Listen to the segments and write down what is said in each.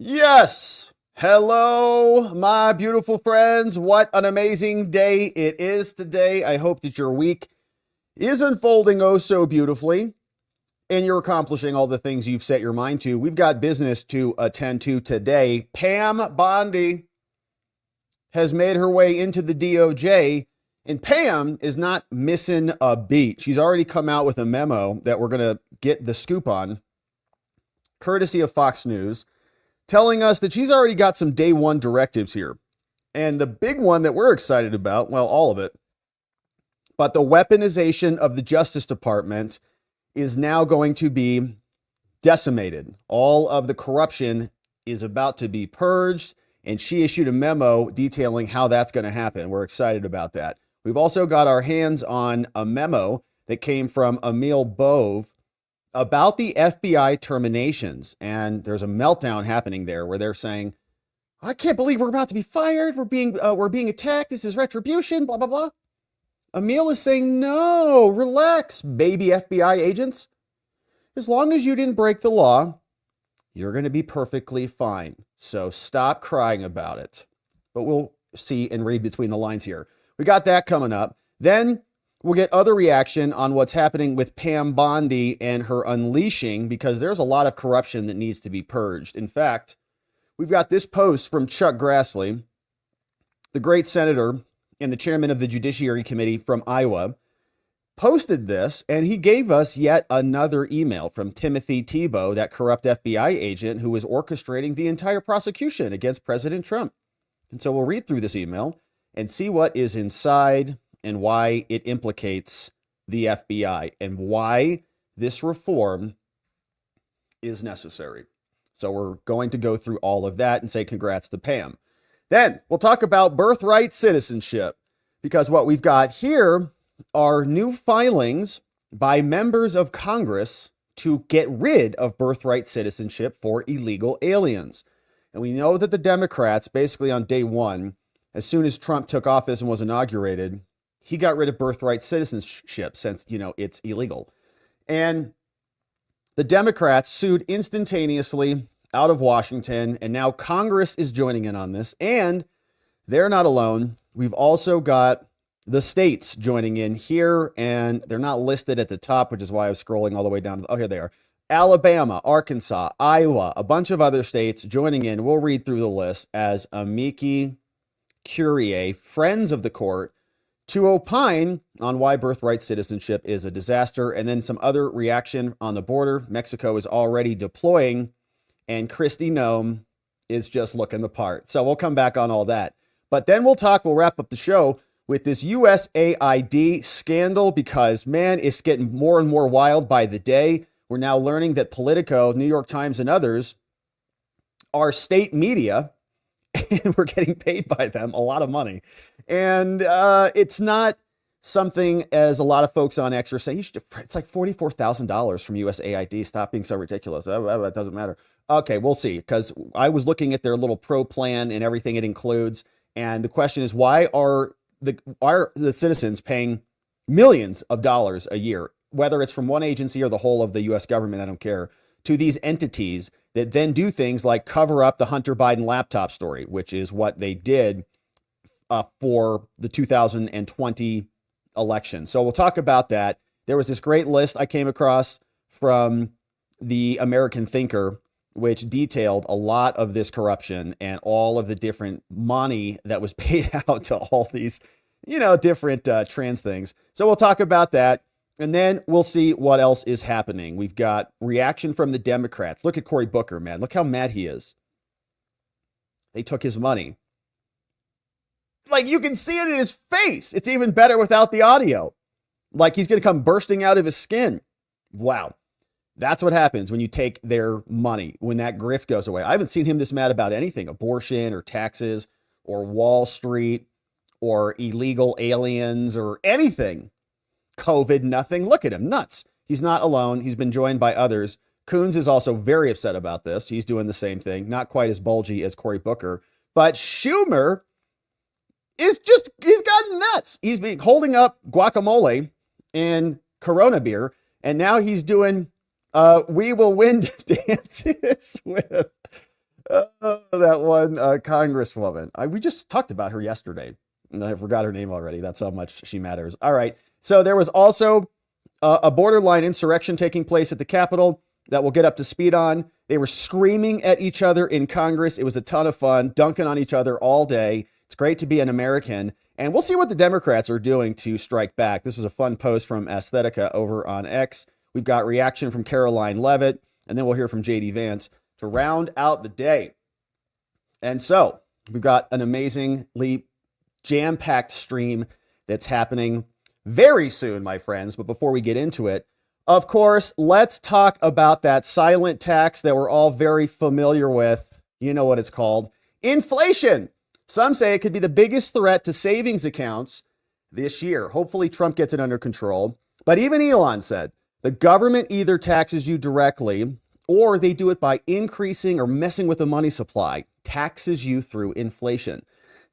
Yes. Hello, my beautiful friends. What an amazing day it is today. I hope that your week is unfolding oh so beautifully and you're accomplishing all the things you've set your mind to. We've got business to attend to today. Pam Bondi has made her way into the DOJ, and Pam is not missing a beat. She's already come out with a memo that we're going to get the scoop on, courtesy of Fox News, telling us that she's already got some day one directives here. And the big one that we're excited about, well, all of it, but the weaponization of the Justice Department is now going to be decimated. All of the corruption is about to be purged, and she issued a memo detailing how that's going to happen. We're excited about that. We've also got our hands on a memo that came from Emil Bove about the FBI terminations. And there's a meltdown happening there where they're saying, I can't believe we're about to be fired. We're being attacked. This is retribution, blah, blah, blah. Emil is saying, no, relax, baby FBI agents. As long as you didn't break the law, you're going to be perfectly fine. So stop crying about it. But we'll see and read between the lines here. We got that coming up. Then we'll get other reaction on what's happening with Pam Bondi and her unleashing, because there's a lot of corruption that needs to be purged. In fact, we've got this post from Chuck Grassley, the great senator and the chairman of the Judiciary Committee from Iowa, posted this, and he gave us yet another email from Timothy Tebow, that corrupt FBI agent who was orchestrating the entire prosecution against President Trump. And so we'll read through this email and see what is inside and why it implicates the FBI and why this reform is necessary. So we're going to go through all of that and say congrats to Pam. Then we'll talk about birthright citizenship, because what we've got here are new filings by members of Congress to get rid of birthright citizenship for illegal aliens. And we know that the Democrats, basically on day one, as soon as Trump took office and was inaugurated, he got rid of birthright citizenship since, it's illegal. And the Democrats sued instantaneously out of Washington, and now Congress is joining in on this. And they're not alone. We've also got the states joining in here, and they're not listed at the top, which is why I was scrolling all the way down. Oh, here they are. Alabama, Arkansas, Iowa, a bunch of other states joining in. We'll read through the list as Amici, Curiae, friends of the court, to opine on why birthright citizenship is a disaster. And then some other reaction on the border. Mexico is already deploying, and Kristi Noem is just looking the part. So we'll come back on all that. But then we'll wrap up the show with this USAID scandal, because, man, it's getting more and more wild by the day. We're now learning that Politico, New York Times, and others are state media, and we're getting paid by them a lot of money. And it's not something, as a lot of folks on X are saying, it's like $44,000 from USAID. Stop being so ridiculous. It doesn't matter. Okay, we'll see, because I was looking at their little pro plan and everything it includes. And the question is, why are the citizens paying millions of dollars a year, whether it's from one agency or the whole of the U.S. government, I don't care, to these entities that then do things like cover up the Hunter Biden laptop story, which is what they did for the 2020 election. So we'll talk about that. There was this great list I came across from the American Thinker, which detailed a lot of this corruption and all of the different money that was paid out to all these, different trans things. So we'll talk about that. And then we'll see what else is happening. We've got reaction from the Democrats. Look at Cory Booker, man. Look how mad he is. They took his money. Like, you can see it in his face. It's even better without the audio. Like he's going to come bursting out of his skin. Wow. That's what happens when you take their money, when that grift goes away. I haven't seen him this mad about anything, abortion or taxes or Wall Street or illegal aliens or anything. COVID, nothing. Look at him, nuts. He's not alone. He's been joined by others. Coons is also very upset about this. He's doing the same thing, not quite as bulgy as Cory Booker, but Schumer he's gotten nuts. He's been holding up guacamole and Corona beer, and now he's doing We Will Win dances with That one congresswoman. We just talked about her yesterday, and I forgot her name already. That's how much she matters. All right. So there was also a borderline insurrection taking place at the Capitol that we'll get up to speed on. They were screaming at each other in Congress. It was a ton of fun, dunking on each other all day. It's great to be an American. And we'll see what the Democrats are doing to strike back. This was a fun post from Aesthetica over on X. We've got reaction from Karoline Leavitt, and then we'll hear from JD Vance to round out the day. And so we've got an amazingly jam-packed stream that's happening very soon, my friends. But before we get into it, of course, let's talk about that silent tax that we're all very familiar with. You know what it's called. Inflation. Some say it could be the biggest threat to savings accounts this year. Hopefully Trump gets it under control. But even Elon said the government either taxes you directly or they do it by increasing or messing with the money supply, taxes you through inflation.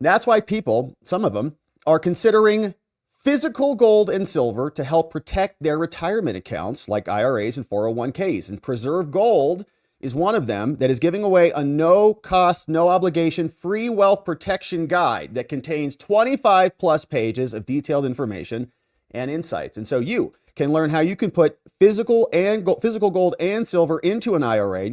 That's why people, some of them, are considering physical gold and silver to help protect their retirement accounts like IRAs and 401ks. And Preserve Gold is one of them that is giving away a no cost, no obligation, free wealth protection guide that contains 25 plus pages of detailed information and insights. And so you can learn how you can put physical gold and silver into an IRA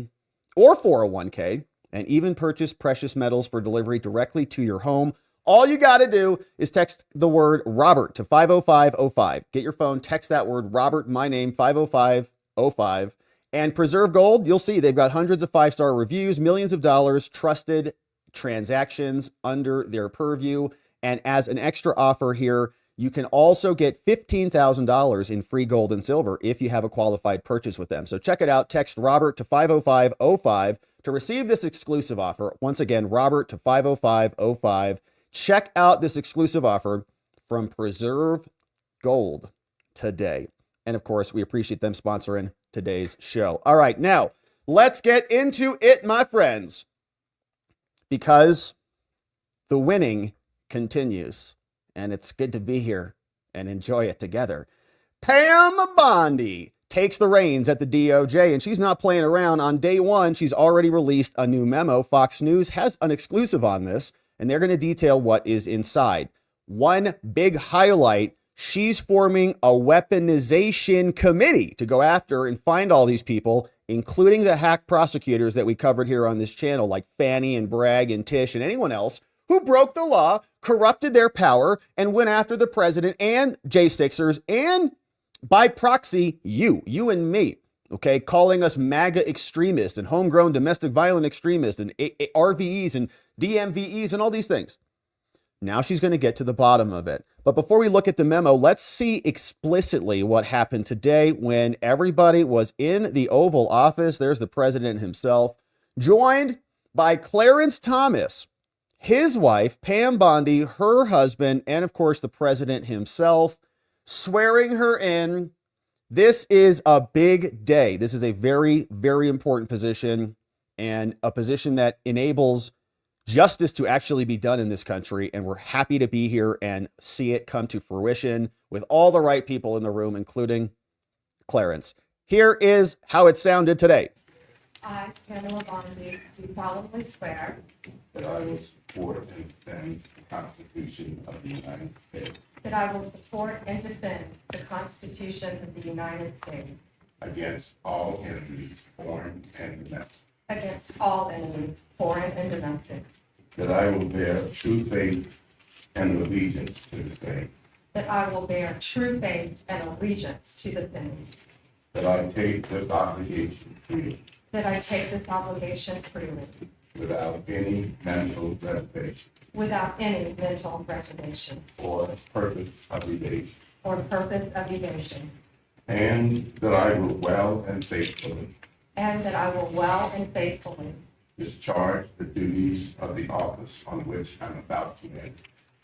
or 401k and even purchase precious metals for delivery directly to your home. All you got to do is text the word Robert to 50505. Get your phone, text that word Robert, my name, 50505. And Preserve Gold, you'll see they've got hundreds of 5-star reviews, millions of dollars, trusted transactions under their purview. And as an extra offer here, you can also get $15,000 in free gold and silver if you have a qualified purchase with them. So check it out. Text Robert to 50505 to receive this exclusive offer. Once again, Robert to 50505. Check out this exclusive offer from Preserve Gold today. And of course, we appreciate them sponsoring today's show. All right, now let's get into it, my friends, because the winning continues. And it's good to be here and enjoy it together. Pam Bondi takes the reins at the DOJ, and she's not playing around. On day one, she's already released a new memo. Fox News has an exclusive on this, and they're going to detail what is inside. One big highlight, she's forming a weaponization committee to go after and find all these people, including the hack prosecutors that we covered here on this channel, like Fani and Bragg and Tish and anyone else who broke the law, corrupted their power, and went after the president and J6ers, and by proxy, you and me, okay, calling us MAGA extremists and homegrown domestic violent extremists and RVEs and DMVEs and all these things. Now she's going to get to the bottom of it. But before we look at the memo, let's see explicitly what happened today when everybody was in the Oval Office. There's the president himself, joined by Clarence Thomas, his wife, Pam Bondi, her husband, and of course, the president himself, swearing her in. This is a big day. This is a very, very important position and a position that enables justice to actually be done in this country. And we're happy to be here and see it come to fruition with all the right people in the room, including Clarence. Here is how it sounded today. I, Pamela Bondi, do solemnly swear that I will support and defend the Constitution of the United States that I will support and defend the Constitution of the United States against all enemies, foreign and domestic, against all enemies, foreign and domestic, that I will bear true faith and allegiance to the same, that I will bear true faith and allegiance to the same, that I take this obligation freely that I take this obligation freely without any mental reservation without any mental reservation or purpose of evasion, or purpose of evasion, and that I will well and faithfully and that I will well and faithfully discharge the duties of the office on which I'm about to enter.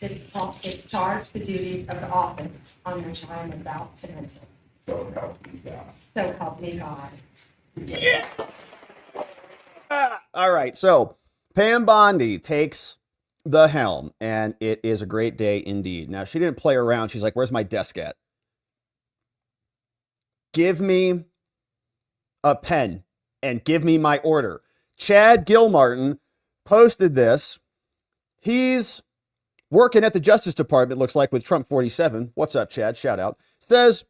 discharge the duties of the office on which I am about to enter. So help me God. So help me God. Yeah. All right. So Pam Bondi takes the helm, and it is a great day indeed. Now, she didn't play around. She's like, where's my desk at? Give me a pen and give me my order. Chad Gilmartin posted this. He's working at the Justice Department, looks like, with Trump 47. What's up, Chad? Shout out. Says,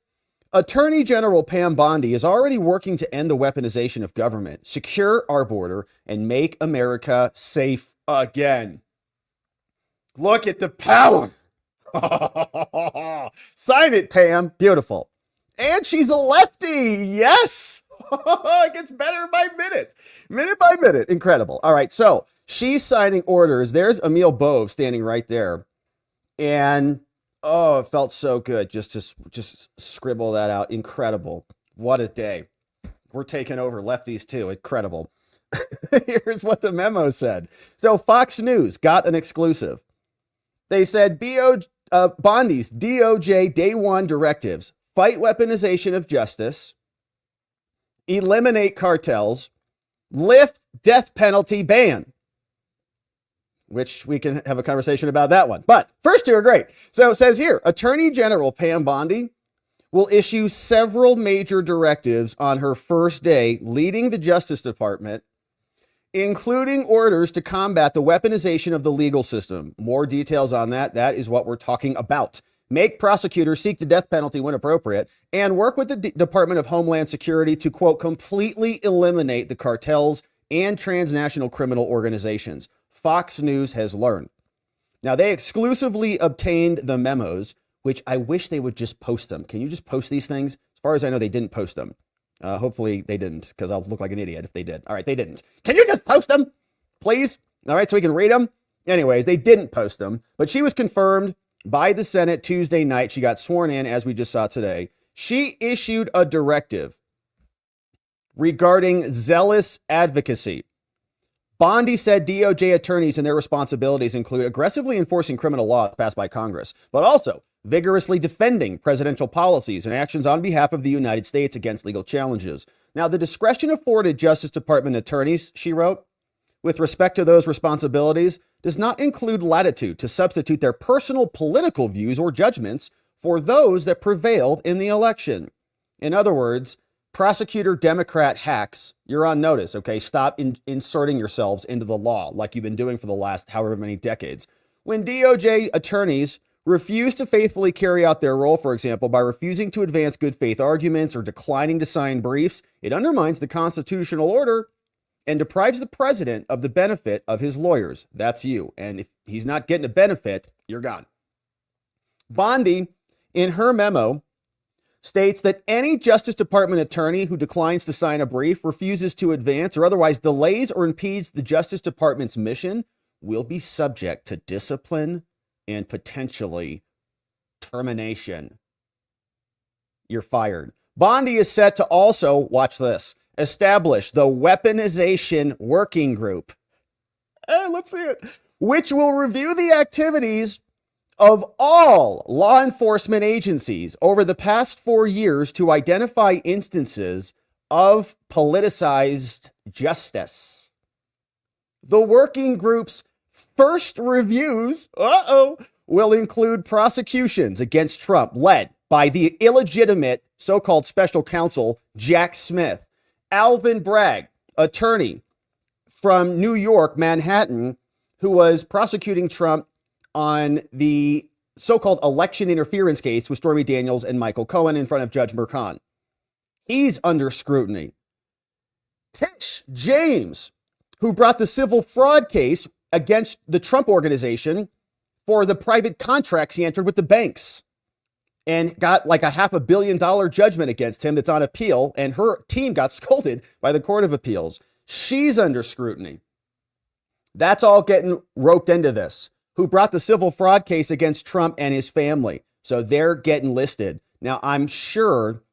Attorney General Pam Bondi is already working to end the weaponization of government, secure our border, and make America safe again. Look at the power. Sign it, Pam. Beautiful. And she's a lefty. Yes. It gets better by minute by minute. Incredible. All right. So she's signing orders. There's Emil Bove standing right there. And oh, it felt so good just to scribble that out. Incredible. What a day. We're taking over lefties too. Incredible. Here's what the memo said. So Fox News got an exclusive. They said Bondi's DOJ Day 1 directives: fight weaponization of justice, eliminate cartels, lift death penalty ban. Which we can have a conversation about that one. But first two are great. So it says here, Attorney General Pam Bondi will issue several major directives on her first day leading the Justice Department, including orders to combat the weaponization of the legal system. More details on that. That is what we're talking about. Make prosecutors seek the death penalty when appropriate, and work with the Department of Homeland Security to, quote, completely eliminate the cartels and transnational criminal organizations. Fox News has learned. Now, they exclusively obtained the memos, which I wish they would just post them. Can you just post these things? As far as I know, they didn't post them. Hopefully they didn't, because I'll look like an idiot if they did. All right, they didn't. Can you just post them, please? All right, so we can read them. Anyways, they didn't post them, but she was confirmed by the Senate Tuesday night. She got sworn in, as we just saw today. She issued a directive regarding zealous advocacy. Bondi said DOJ attorneys and their responsibilities include aggressively enforcing criminal laws passed by Congress, but also vigorously defending presidential policies and actions on behalf of the United States against legal challenges. Now, the discretion afforded Justice Department attorneys, she wrote, with respect to those responsibilities, does not include latitude to substitute their personal political views or judgments for those that prevailed in the election. In other words, prosecutor Democrat hacks, you're on notice, okay? Stop inserting yourselves into the law like you've been doing for the last however many decades. When DOJ attorneys refuse to faithfully carry out their role, for example, by refusing to advance good faith arguments or declining to sign briefs, it undermines the constitutional order and deprives the president of the benefit of his lawyers. That's you. And if he's not getting a benefit, you're gone. Bondi, in her memo, states that any Justice Department attorney who declines to sign a brief, refuses to advance, or otherwise delays or impedes the Justice Department's mission will be subject to discipline and potentially termination. You're fired. Bondi is set to also, watch this, establish the Weaponization Working Group. Let's see it. Which will review the activities of all law enforcement agencies over the past 4 years to identify instances of politicized justice. The working group's first reviews, will include prosecutions against Trump led by the illegitimate so-called special counsel Jack Smith, Alvin Bragg, attorney from New York, Manhattan, who was prosecuting Trump on the so-called election interference case with Stormy Daniels and Michael Cohen in front of Judge Merchan. He's under scrutiny. Tish James, who brought the civil fraud case against the Trump organization for the private contracts he entered with the banks and got like a $500 million judgment against him that's on appeal, and her team got scolded by the Court of Appeals. She's under scrutiny. That's all getting roped into this. Who brought the civil fraud case against Trump and his family. So they're getting listed. Now, I'm sure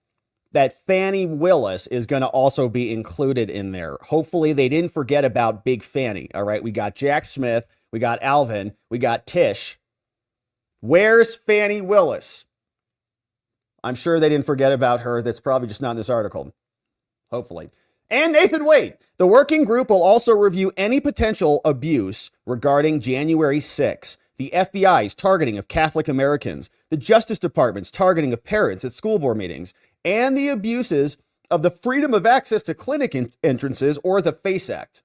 that Fani Willis is going to also be included in there. Hopefully they didn't forget about Big Fani. All right, we got Jack Smith, we got Alvin, we got Tish. Where's Fani Willis? I'm sure they didn't forget about her. That's probably just not in this article. Hopefully. And Nathan Wade. The working group will also review any potential abuse regarding January 6, the FBI's targeting of Catholic Americans, the Justice Department's targeting of parents at school board meetings, and the abuses of the Freedom of Access to Clinic entrances, or the FACE Act.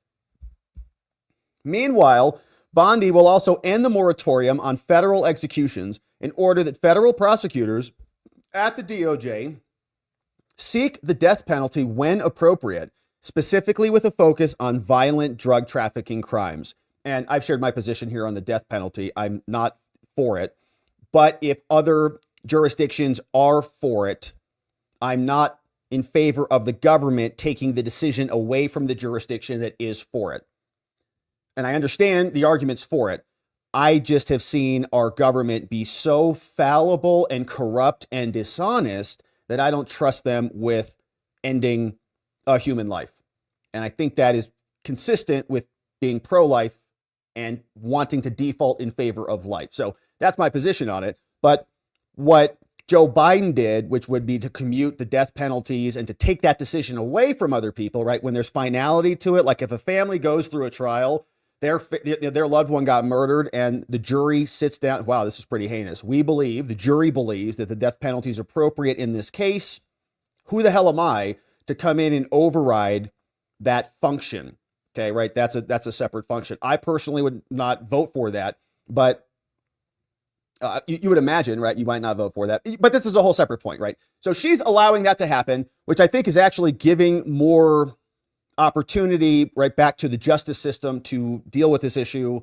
Meanwhile, Bondi will also end the moratorium on federal executions in order that federal prosecutors at the DOJ seek the death penalty when appropriate, specifically with a focus on violent drug trafficking crimes. And I've shared my position here on the death penalty. I'm not for it. But if other jurisdictions are for it, I'm not in favor of the government taking the decision away from the jurisdiction that is for it. And I understand the arguments for it. I just have seen our government be so fallible and corrupt and dishonest that I don't trust them with ending a human life. And I think that is consistent with being pro-life and wanting to default in favor of life. So that's my position on it. But what Joe Biden did, which would be to commute the death penalties and to take that decision away from other people, right? When there's finality to it, like if a family goes through a trial, their loved one got murdered and the jury sits down. Wow, this is pretty heinous. The jury believes that the death penalty is appropriate in this case. Who the hell am I to come in and override that function? Okay, right? That's a separate function. I personally would not vote for that, but you would imagine, right? You might not vote for that, but this is a whole separate point, right? So she's allowing that to happen, which I think is actually giving more opportunity right back to the justice system to deal with this issue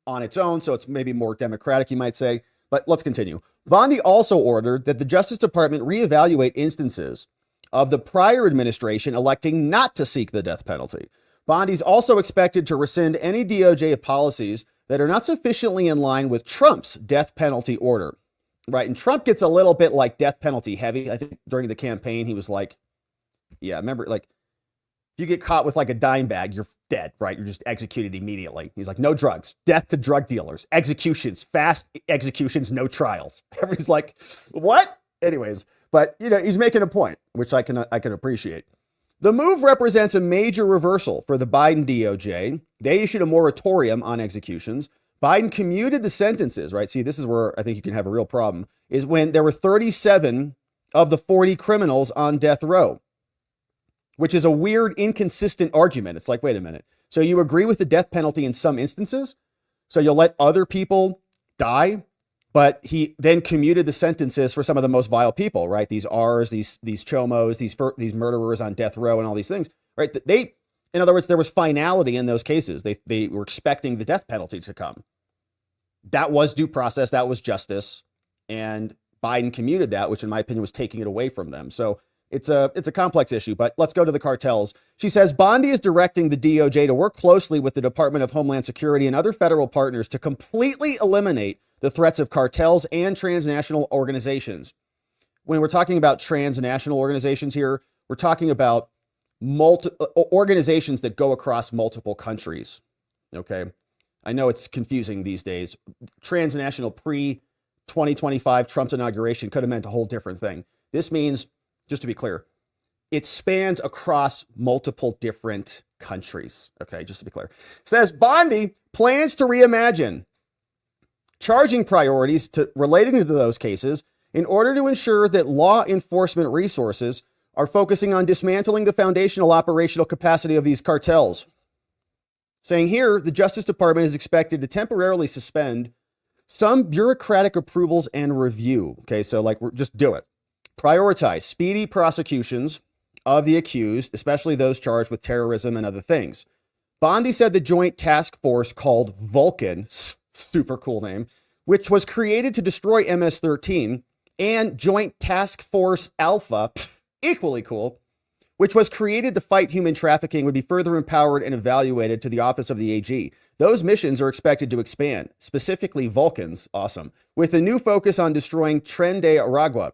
on its own. So it's maybe more democratic, you might say, but let's continue. Bondi also ordered that the Justice Department reevaluate instances of the prior administration electing not to seek the death penalty. Bondi's also expected to rescind any DOJ policies that are not sufficiently in line with Trump's death penalty order, right? And Trump gets a little bit like death penalty heavy. I think during the campaign, he was like, yeah, remember, like, if you get caught with like a dime bag, you're dead, right? You're just executed immediately. He's like, no drugs, death to drug dealers, executions, fast executions, no trials. Everybody's like, what? Anyways, but you know, he's making a point, which I can appreciate. The move represents a major reversal for the Biden DOJ. They issued a moratorium on executions. Biden commuted the sentences, right? See, this is where I think you can have a real problem, is when there were 37 of the 40 criminals on death row, which is a weird, inconsistent argument. It's like, wait a minute. So you agree with the death penalty in some instances? So you'll let other people die? But he then commuted the sentences for some of the most vile people, right? These R's, these chomos, these murderers on death row and all these things, right? In other words, there was finality in those cases. They were expecting the death penalty to come. That was due process. That was justice. And Biden commuted that, which in my opinion was taking it away from them. So it's a complex issue, but let's go to the cartels. She says Bondi is directing the DOJ to work closely with the Department of Homeland Security and other federal partners to completely eliminate the threats of cartels and transnational organizations. When we're talking about transnational organizations here, we're talking about organizations that go across multiple countries. Okay. I know it's confusing these days. Transnational pre-2025 Trump's inauguration could have meant a whole different thing. This means, just to be clear, it spans across multiple different countries. Okay, just to be clear. It says Bondi plans to reimagine charging priorities relating to those cases in order to ensure that law enforcement resources are focusing on dismantling the foundational operational capacity of these cartels. Saying here, the Justice Department is expected to temporarily suspend some bureaucratic approvals and review. Okay, so like, just do it. Prioritize speedy prosecutions of the accused, especially those charged with terrorism and other things. Bondi said the joint task force called Vulcan, super cool name, which was created to destroy MS-13, and Joint Task Force Alpha, equally cool, which was created to fight human trafficking, would be further empowered and evaluated to the Office of the AG. Those missions are expected to expand, specifically Vulcans, awesome, with a new focus on destroying Tren de Aragua,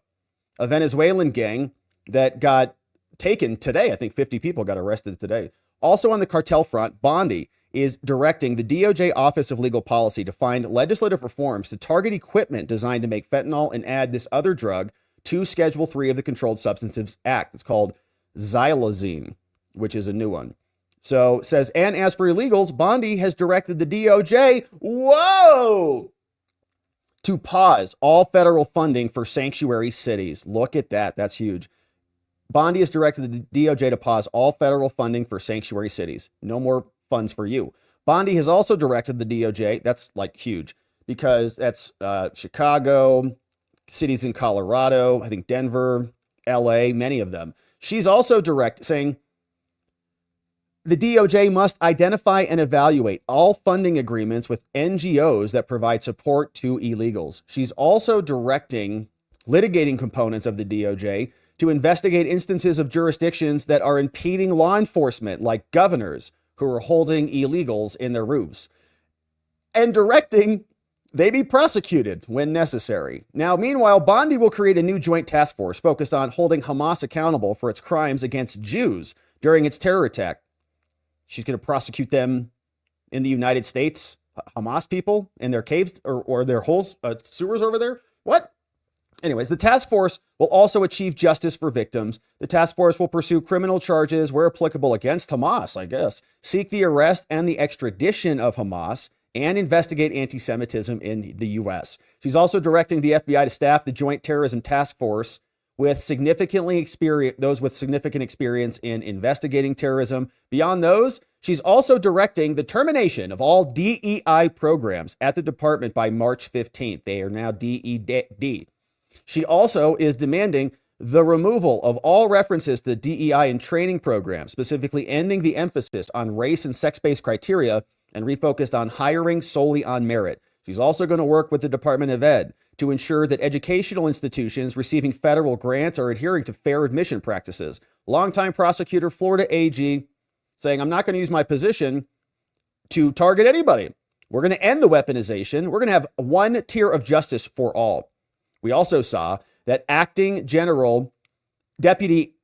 a Venezuelan gang that got taken today. I think 50 people got arrested today. Also on the cartel front, Bondi is directing the DOJ Office of Legal Policy to find legislative reforms to target equipment designed to make fentanyl and add this other drug to Schedule 3 of the Controlled Substances Act. It's called xylazine, which is a new one. So it says, and as for illegals, Bondi has directed the DOJ, to pause all federal funding for sanctuary cities. Look at that. That's huge. Bondi has directed the DOJ to pause all federal funding for sanctuary cities. No more funds for you. Bondi has also directed the DOJ. That's like huge because that's Chicago, cities in Colorado, I think Denver, LA, many of them. She's also saying the DOJ must identify and evaluate all funding agreements with NGOs that provide support to illegals. She's also directing litigating components of the DOJ to investigate instances of jurisdictions that are impeding law enforcement, like governors who are holding illegals in their roofs, and directing they be prosecuted when necessary. Now, meanwhile, Bondi will create a new joint task force focused on holding Hamas accountable for its crimes against Jews during its terror attack. She's going to prosecute them in the United States, Hamas people in their caves or their holes, sewers over there. What? Anyways, the task force will also achieve justice for victims. The task force will pursue criminal charges where applicable against Hamas, I guess, seek the arrest and the extradition of Hamas, and investigate anti-Semitism in the U.S. She's also directing the FBI to staff the Joint Terrorism Task Force with significant experience in investigating terrorism. Beyond those, she's also directing the termination of all DEI programs at the department by March 15th. They are now DED. She also is demanding the removal of all references to DEI in training programs, specifically ending the emphasis on race and sex-based criteria and refocused on hiring solely on merit. She's also going to work with the Department of Ed to ensure that educational institutions receiving federal grants are adhering to fair admission practices. Longtime prosecutor, Florida AG, saying, I'm not going to use my position to target anybody. We're going to end the weaponization. We're going to have one tier of justice for all. We also saw that acting general deputy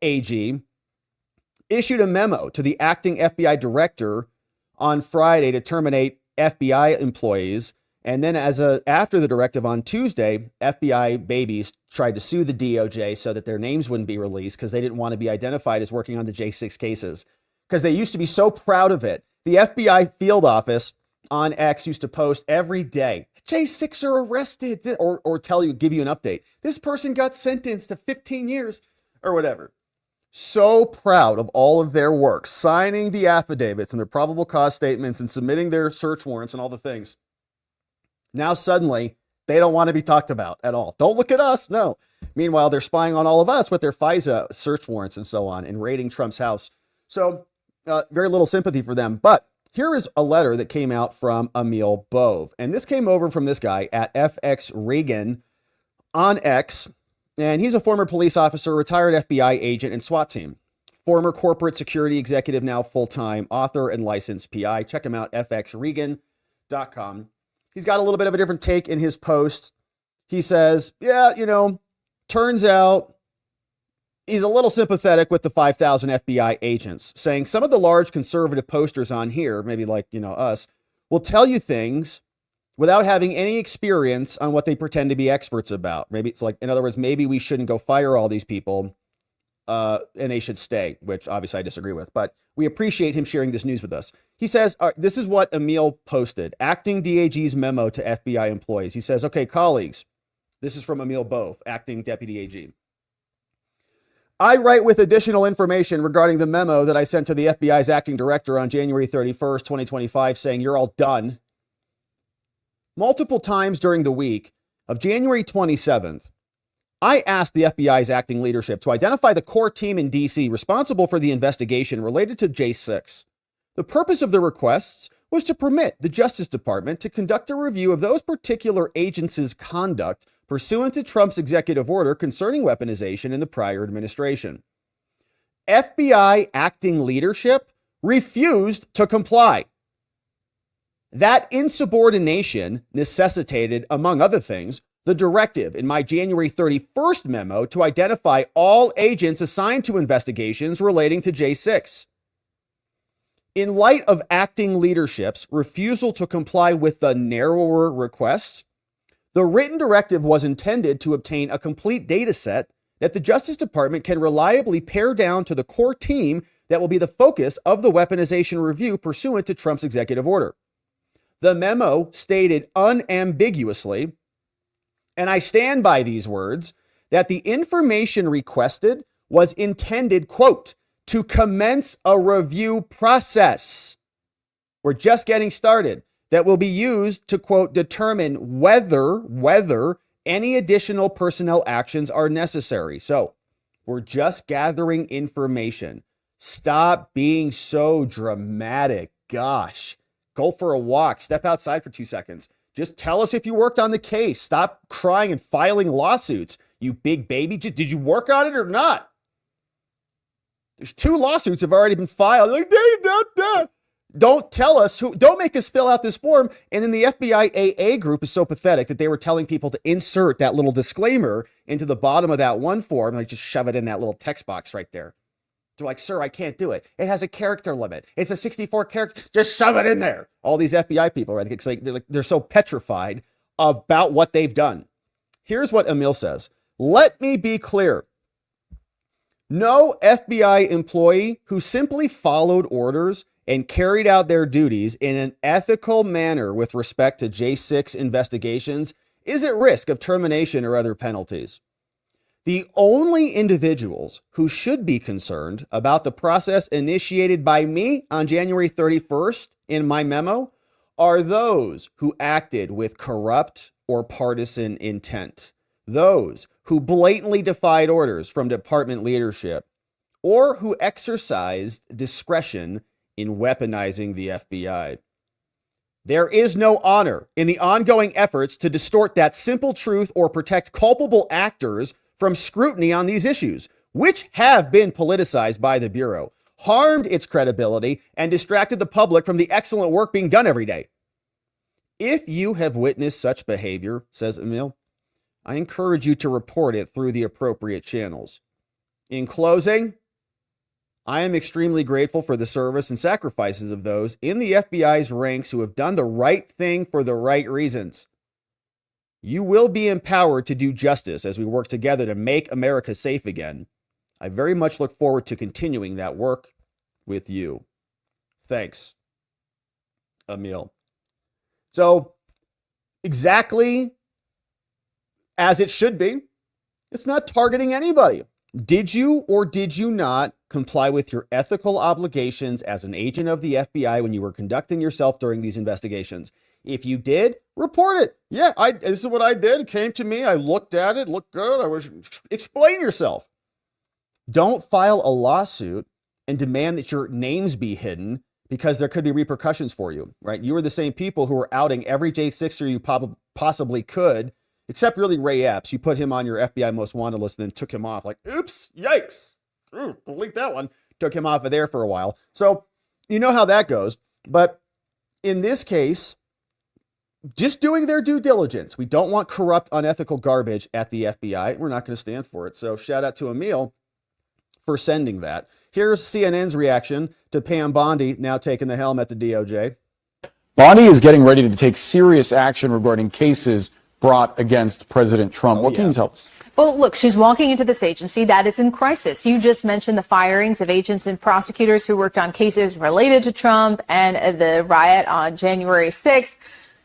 AG issued a memo to the acting FBI director on Friday to terminate FBI employees. And then after the directive on Tuesday, FBI babies tried to sue the DOJ so that their names wouldn't be released because they didn't want to be identified as working on the J6 cases because they used to be so proud of it. The FBI field office on X used to post every day, J6 are arrested, or give you an update. This person got sentenced to 15 years or whatever. So proud of all of their work, signing the affidavits and their probable cause statements and submitting their search warrants and all the things. Now suddenly they don't want to be talked about at all. Don't look at us. No. Meanwhile, they're spying on all of us with their FISA search warrants and so on and raiding Trump's house. So very little sympathy for them. But here is a letter that came out from Emil Bove. And this came over from this guy at FX Reagan on X. And he's a former police officer, retired FBI agent and SWAT team, former corporate security executive, now full-time author and licensed PI. Check him out, fxregan.com. He's got a little bit of a different take in his post. He says, turns out he's a little sympathetic with the 5,000 FBI agents, saying some of the large conservative posters on here, maybe like, us, will tell you things without having any experience on what they pretend to be experts about. Maybe it's like, in other words, maybe we shouldn't go fire all these people and they should stay, which obviously I disagree with, but we appreciate him sharing this news with us. He says, this is what Emil posted, acting DAG's memo to FBI employees. He says, okay, colleagues, this is from Emil Bove, acting deputy AG. I write with additional information regarding the memo that I sent to the FBI's acting director on January 31st, 2025, saying you're all done. Multiple times during the week of January 27th, I asked the FBI's acting leadership to identify the core team in DC responsible for the investigation related to J6. The purpose of the requests was to permit the Justice Department to conduct a review of those particular agencies' conduct pursuant to Trump's executive order concerning weaponization in the prior administration. FBI acting leadership refused to comply. That insubordination necessitated, among other things, the directive in my January 31st memo to identify all agents assigned to investigations relating to J6. In light of acting leadership's refusal to comply with the narrower requests, the written directive was intended to obtain a complete data set that the Justice Department can reliably pare down to the core team that will be the focus of the weaponization review pursuant to Trump's executive order. The memo stated unambiguously, and I stand by these words, that the information requested was intended, quote, to commence a review process. We're just getting started. That will be used to, quote, determine whether any additional personnel actions are necessary. So we're just gathering information. Stop being so dramatic. Gosh, go for a walk. Step outside for 2 seconds. Just tell us if you worked on the case. Stop crying and filing lawsuits, you big baby. Did you work on it or not? There's 2 lawsuits have already been filed. Like, don't tell us who, don't make us fill out this form. And then the FBI AA group is so pathetic that they were telling people to insert that little disclaimer into the bottom of that one form. Like, just shove it in that little text box right there. They're like, sir, I can't do it. It has a character limit. It's a 64 character. Just shove it in there. All these FBI people, right? It's like, they're so petrified about what they've done. Here's what Emil says. Let me be clear. No FBI employee who simply followed orders and carried out their duties in an ethical manner with respect to J6 investigations is at risk of termination or other penalties. The only individuals who should be concerned about the process initiated by me on January 31st in my memo are those who acted with corrupt or partisan intent, those who blatantly defied orders from department leadership, or who exercised discretion in weaponizing the FBI. There is no honor in the ongoing efforts to distort that simple truth or protect culpable actors from scrutiny on these issues, which have been politicized by the Bureau, harmed its credibility, and distracted the public from the excellent work being done every day. If you have witnessed such behavior, says Emil, I encourage you to report it through the appropriate channels. In closing, I am extremely grateful for the service and sacrifices of those in the FBI's ranks who have done the right thing for the right reasons. You will be empowered to do justice as we work together to make America safe again. I very much look forward to continuing that work with you. Thanks, Emil. So, exactly as it should be, it's not targeting anybody. Did you or did you not comply with your ethical obligations as an agent of the FBI when you were conducting yourself during these investigations? If you did, report it. Yeah, this is what I did. It came to me. I looked at it, looked good. Explain yourself. Don't file a lawsuit and demand that your names be hidden because there could be repercussions for you, right? You were the same people who were outing every J6er you possibly could, except really Ray Epps. You put him on your FBI most wanted list and then took him off. Like, oops, yikes. Delete that one. Took him off of there for a while. So you know how that goes. But in this case, just doing their due diligence. We don't want corrupt, unethical garbage at the FBI. We're not going to stand for it. So shout out to Emil for sending that. Here's CNN's reaction to Pam Bondi now taking the helm at the DOJ. Bondi is getting ready to take serious action regarding cases brought against President Trump. What can you tell us? Well, look, she's walking into this agency that is in crisis. You just mentioned the firings of agents and prosecutors who worked on cases related to Trump and the riot on January 6th.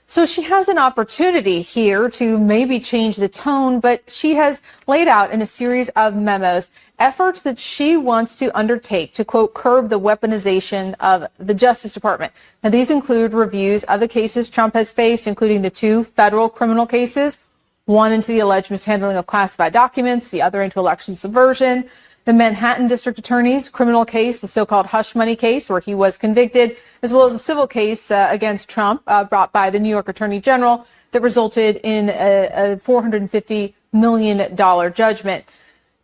So she has an opportunity here to maybe change the tone, but she has laid out in a series of memos efforts that she wants to undertake to, quote, curb the weaponization of the Justice Department. Now, these include reviews of the cases Trump has faced, including the 2 federal criminal cases, one into the alleged mishandling of classified documents, the other into election subversion, the Manhattan District Attorney's criminal case, the so-called hush money case where he was convicted, as well as a civil case against Trump brought by the New York Attorney General that resulted in a $450 million judgment.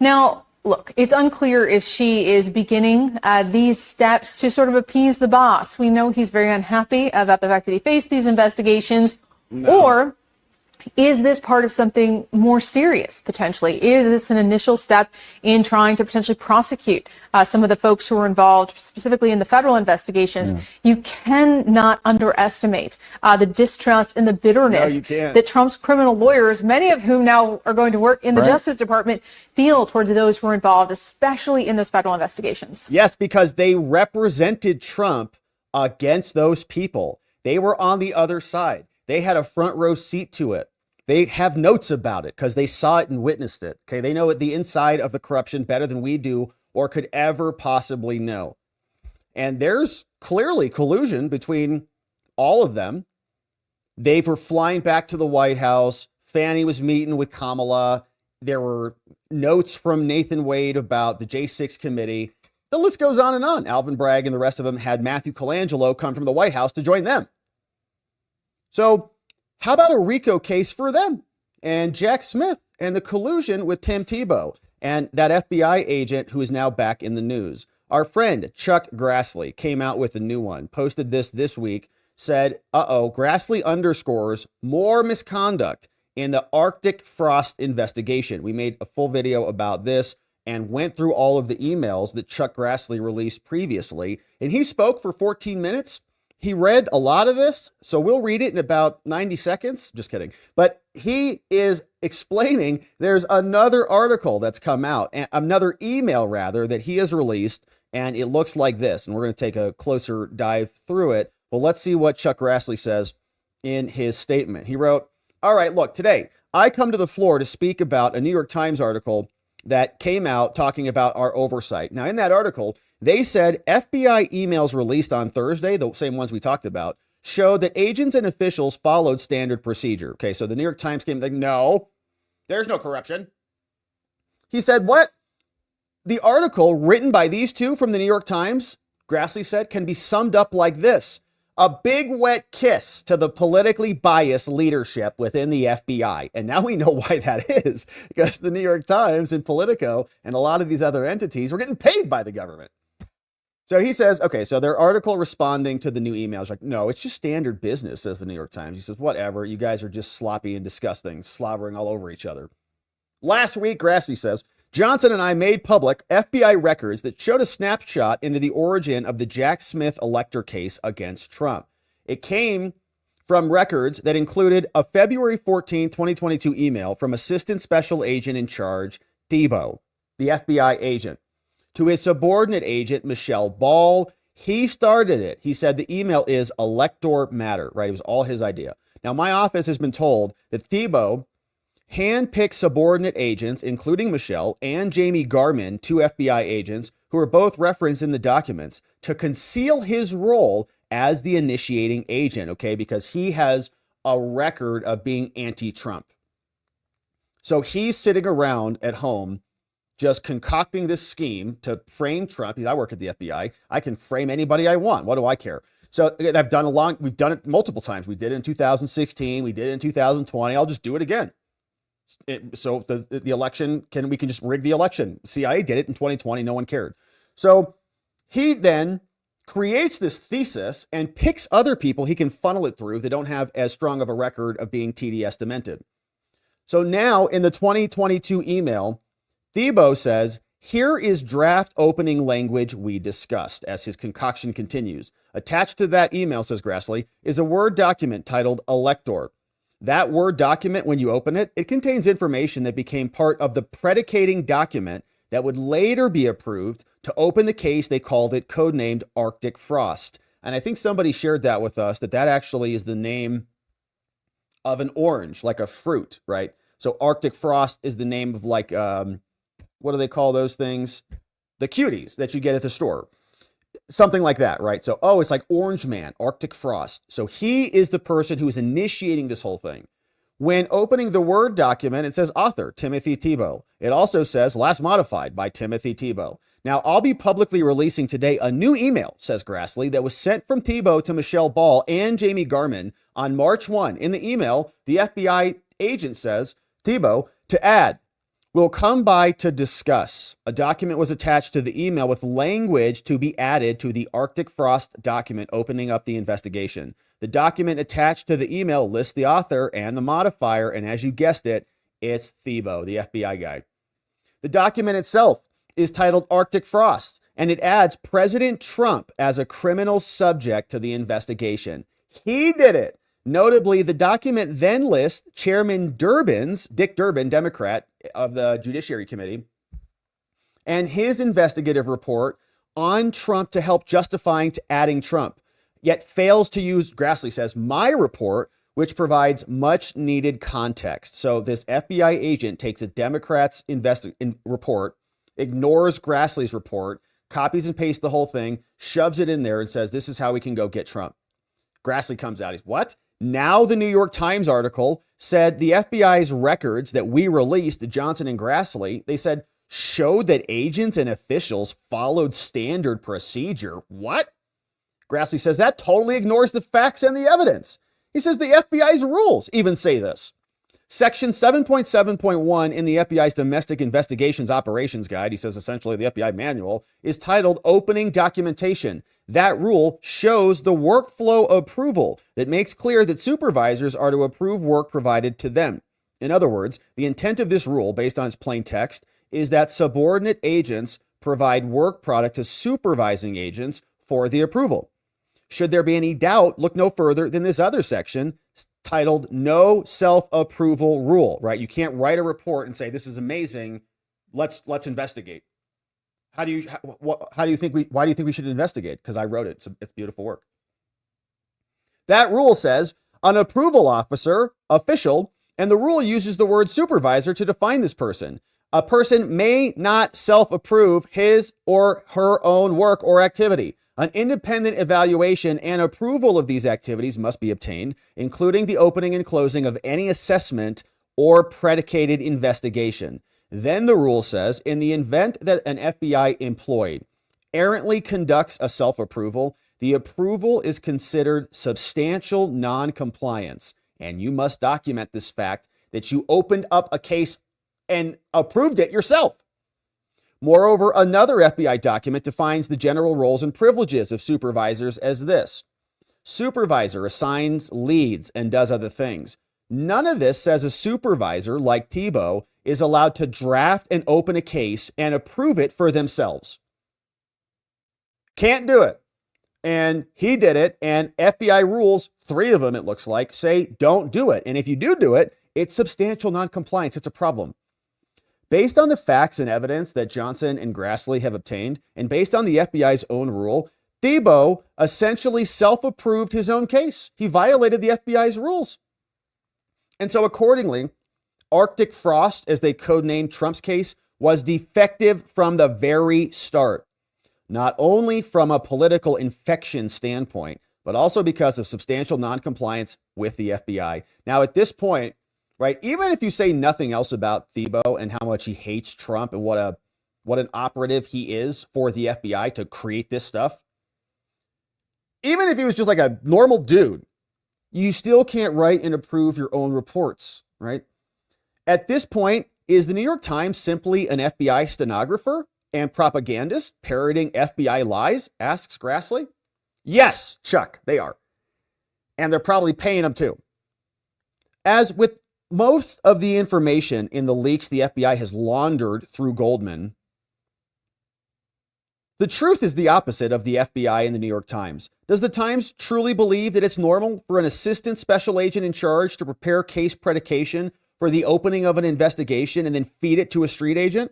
Now, look, it's unclear if she is beginning these steps to sort of appease the boss. We know he's very unhappy about the fact that he faced these investigations. Or is this part of something more serious, potentially? Is this an initial step in trying to potentially prosecute some of the folks who were involved, specifically in the federal investigations? You cannot underestimate the distrust and the bitterness that Trump's criminal lawyers, many of whom now are going to work in the Justice Department, feel towards those who were involved, especially in those federal investigations. Yes, because they represented Trump against those people. They were on the other side. They had a front row seat to it. They have notes about it because they saw it and witnessed it. Okay, they know the inside of the corruption better than we do or could ever possibly know. And there's clearly collusion between all of them. They were flying back to the White House. Fani was meeting with Kamala. There were notes from Nathan Wade about the J6 committee. The list goes on and on. Alvin Bragg and the rest of them had Matthew Colangelo come from the White House to join them. So how about a RICO case for them and Jack Smith and the collusion with Tim Tebow and that FBI agent who is now back in the news? Our friend Chuck Grassley came out with a new one, posted this week, said, Grassley underscores more misconduct in the Arctic frost investigation. We made a full video about this and went through all of the emails that Chuck Grassley released previously. And he spoke for 14 minutes. He read a lot of this, so we'll read it in about 90 seconds. Just kidding. But he is explaining there's another article that's come out, another email rather, that he has released, and it looks like this. And we're going to take a closer dive through it. Well, let's see what Chuck Grassley says in his statement. He wrote, all right, look, today I come to the floor to speak about a New York Times article that came out talking about our oversight. Now, in that article, they said FBI emails released on Thursday, the same ones we talked about, showed that agents and officials followed standard procedure. Okay, so the New York Times came like, no, there's no corruption. He said, what? The article written by these two from the New York Times, Grassley said, can be summed up like this: a big wet kiss to the politically biased leadership within the FBI. And now we know why that is, because the New York Times and Politico and a lot of these other entities were getting paid by the government. So he says, okay, so their article responding to the new emails, like, no, it's just standard business, says the New York Times. He says, whatever, you guys are just sloppy and disgusting, slobbering all over each other. Last week, Grassley says, Johnson and I made public FBI records that showed a snapshot into the origin of the Jack Smith elector case against Trump. It came from records that included a February 14, 2022 email from Assistant Special Agent in Charge, Tebow, the FBI agent, to his subordinate agent, Michelle Ball. He started it. He said the email is elector matter, right? It was all his idea. Now, my office has been told that Tebow handpicked subordinate agents, including Michelle and Jamie Garman, two FBI agents who are both referenced in the documents, to conceal his role as the initiating agent, okay? Because he has a record of being anti-Trump. So he's sitting around at home just concocting this scheme to frame Trump. I work at the FBI. I can frame anybody I want. What do I care? So we've done it multiple times. We did it in 2016. We did it in 2020. I'll just do it again. So the election, we can just rig the election. CIA did it in 2020. No one cared. So he then creates this thesis and picks other people he can funnel it through that don't have as strong of a record of being TDS demented. So now in the 2022 email, Tebow says, here is draft opening language we discussed, as his concoction continues. Attached to that email, says Grassley, is a Word document titled Elector. That Word document, when you open it, it contains information that became part of the predicating document that would later be approved to open the case. They called it codenamed Arctic Frost. And I think somebody shared that with us, that actually is the name of an orange, like a fruit, right? So Arctic Frost is the name of like, what do they call those things? The cuties that you get at the store. Something like that, right? So, it's like Orange Man, Arctic Frost. So he is the person who is initiating this whole thing. When opening the Word document, it says author, Timothy Tebow. It also says last modified by Timothy Tebow. Now, I'll be publicly releasing today a new email, says Grassley, that was sent from Tebow to Michelle Ball and Jamie Garman on March 1. In the email, the FBI agent says, Tebow, to add, we'll come by to discuss. A document was attached to the email with language to be added to the Arctic Frost document opening up the investigation. The document attached to the email lists the author and the modifier, and as you guessed it, it's Tebow, the FBI guy. The document itself is titled Arctic Frost, and it adds President Trump as a criminal subject to the investigation. He did it. Notably, the document then lists Chairman Dick Durbin, Democrat of the Judiciary Committee, and his investigative report on Trump to help justifying to adding Trump, yet fails to use, Grassley says, my report, which provides much needed context. So this FBI agent takes a Democrat's report, ignores Grassley's report, copies and pastes the whole thing, shoves it in there and says, this is how we can go get Trump. Grassley comes out. He's, what? Now the New York Times article said the FBI's records that we released, Johnson and Grassley, they said, showed that agents and officials followed standard procedure. What? Grassley says that totally ignores the facts and the evidence. He says the FBI's rules even say this. Section 7.7.1 in the FBI's Domestic Investigations Operations Guide, he says essentially the FBI manual, is titled Opening Documentation. That rule shows the workflow approval that makes clear that supervisors are to approve work provided to them. In other words, the intent of this rule, based on its plain text, is that subordinate agents provide work product to supervising agents for the approval. Should there be any doubt, look no further than this other section titled No Self-Approval Rule, right? You can't write a report and say, this is amazing, let's investigate. Why do you think we should investigate? Because I wrote it. It's beautiful work. That rule says an approval officer, official, and the rule uses the word supervisor to define this person. A person may not self-approve his or her own work or activity. An independent evaluation and approval of these activities must be obtained, including the opening and closing of any assessment or predicated investigation. Then the rule says, in the event that an FBI employee errantly conducts a self-approval, the approval is considered substantial non-compliance, and you must document this fact that you opened up a case and approved it yourself. Moreover, another FBI document defines the general roles and privileges of supervisors as this. Supervisor assigns leads and does other things. None of this says a supervisor, like Thibault, is allowed to draft and open a case and approve it for themselves. Can't do it. And he did it, and FBI rules, 3 of them it looks like, say don't do it. And if you do it, it's substantial non-compliance. It's a problem. Based on the facts and evidence that Johnson and Grassley have obtained, and based on the FBI's own rule, Thibault essentially self-approved his own case. He violated the FBI's rules. And so accordingly, Arctic Frost, as they codenamed Trump's case, was defective from the very start. Not only from a political infection standpoint, but also because of substantial non-compliance with the FBI. Now, at this point, right, even if you say nothing else about Thibault and how much he hates Trump and what an operative he is for the FBI to create this stuff, even if he was just like a normal dude, you still can't write and approve your own reports, right? At this point, is the New York Times simply an FBI stenographer and propagandist parroting FBI lies? Asks Grassley. Yes, Chuck, they are. And they're probably paying them too. As with most of the information in the leaks the FBI has laundered through Goldman, the truth is the opposite of the FBI and the New York Times. Does the Times truly believe that it's normal for an assistant special agent in charge to prepare case predication for the opening of an investigation and then feed it to a street agent?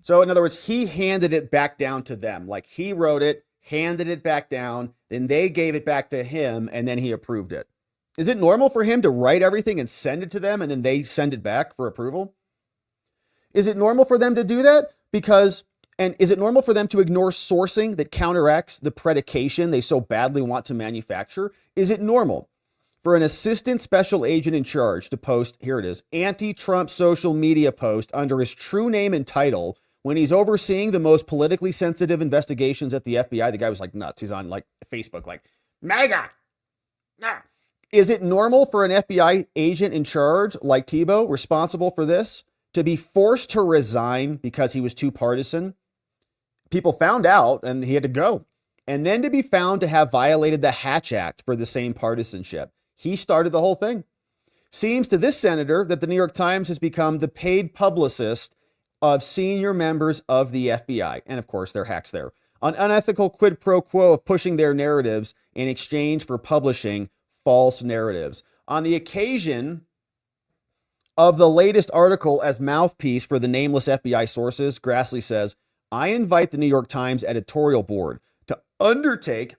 So in other words, he handed it back down to them. Like he wrote it, handed it back down, then they gave it back to him, and then he approved it. Is it normal for him to write everything and send it to them and then they send it back for approval? Is it normal for them to do that? And is it normal for them to ignore sourcing that counteracts the predication they so badly want to manufacture? Is it normal for an assistant special agent in charge to post, here it is, anti-Trump social media post under his true name and title when he's overseeing the most politically sensitive investigations at the FBI? The guy was like nuts. He's on like Facebook, like, MAGA. Nah. Is it normal for an FBI agent in charge like Thibault, responsible for this, to be forced to resign because he was too partisan? People found out and he had to go. And then to be found to have violated the Hatch Act for the same partisanship. He started the whole thing. Seems to this senator that the New York Times has become the paid publicist of senior members of the FBI. And of course, they're hacks there. An unethical quid pro quo of pushing their narratives in exchange for publishing false narratives. On the occasion of the latest article as mouthpiece for the nameless FBI sources, Grassley says, I invite the New York Times editorial board to undertake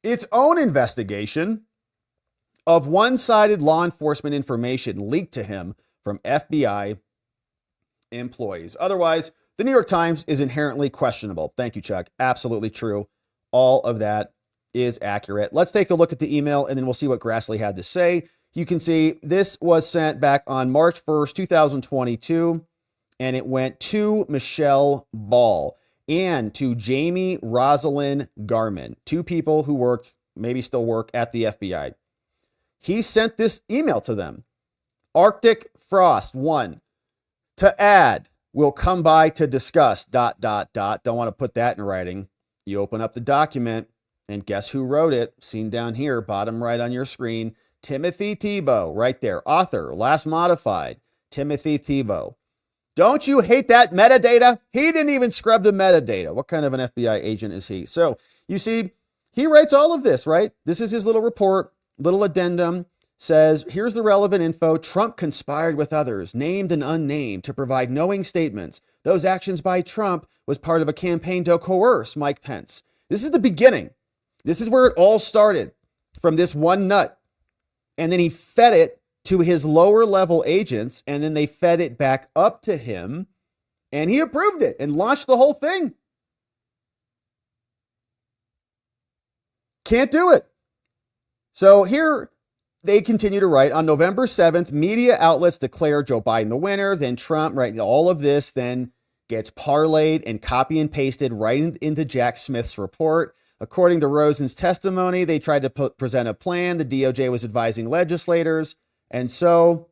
its own investigation of one-sided law enforcement information leaked to him from FBI employees. Otherwise, the New York Times is inherently questionable. Thank you, Chuck. Absolutely true. All of that is accurate. Let's take a look at the email and then we'll see what Grassley had to say. You can see this was sent back on March 1st, 2022, and it went to Michelle Ball and to Jamie Rosalind Garman, two people who worked, maybe still work at the FBI. He sent this email to them. Arctic Frost 1. To add, we'll come by to discuss, ... Don't want to put that in writing. You open up the document and guess who wrote it? Seen down here, bottom right on your screen. Timothy Thibault, right there. Author, last modified, Timothy Thibault. Don't you hate that metadata? He didn't even scrub the metadata. What kind of an FBI agent is he? So you see, he writes all of this, right? This is his little report, little addendum. Says, here's the relevant info. Trump conspired with others, named and unnamed, to provide knowing statements. Those actions by Trump was part of a campaign to coerce Mike Pence. This is the beginning. This is where it all started, from this one nut. And then he fed it to his lower level agents, and then they fed it back up to him, and he approved it and launched the whole thing. Can't do it. So here they continue to write, on November 7th, media outlets declare Joe Biden the winner, then Trump, right? All of this then gets parlayed and copy and pasted right into Jack Smith's report. According to Rosen's testimony, they tried to present a plan. The DOJ was advising legislators. And so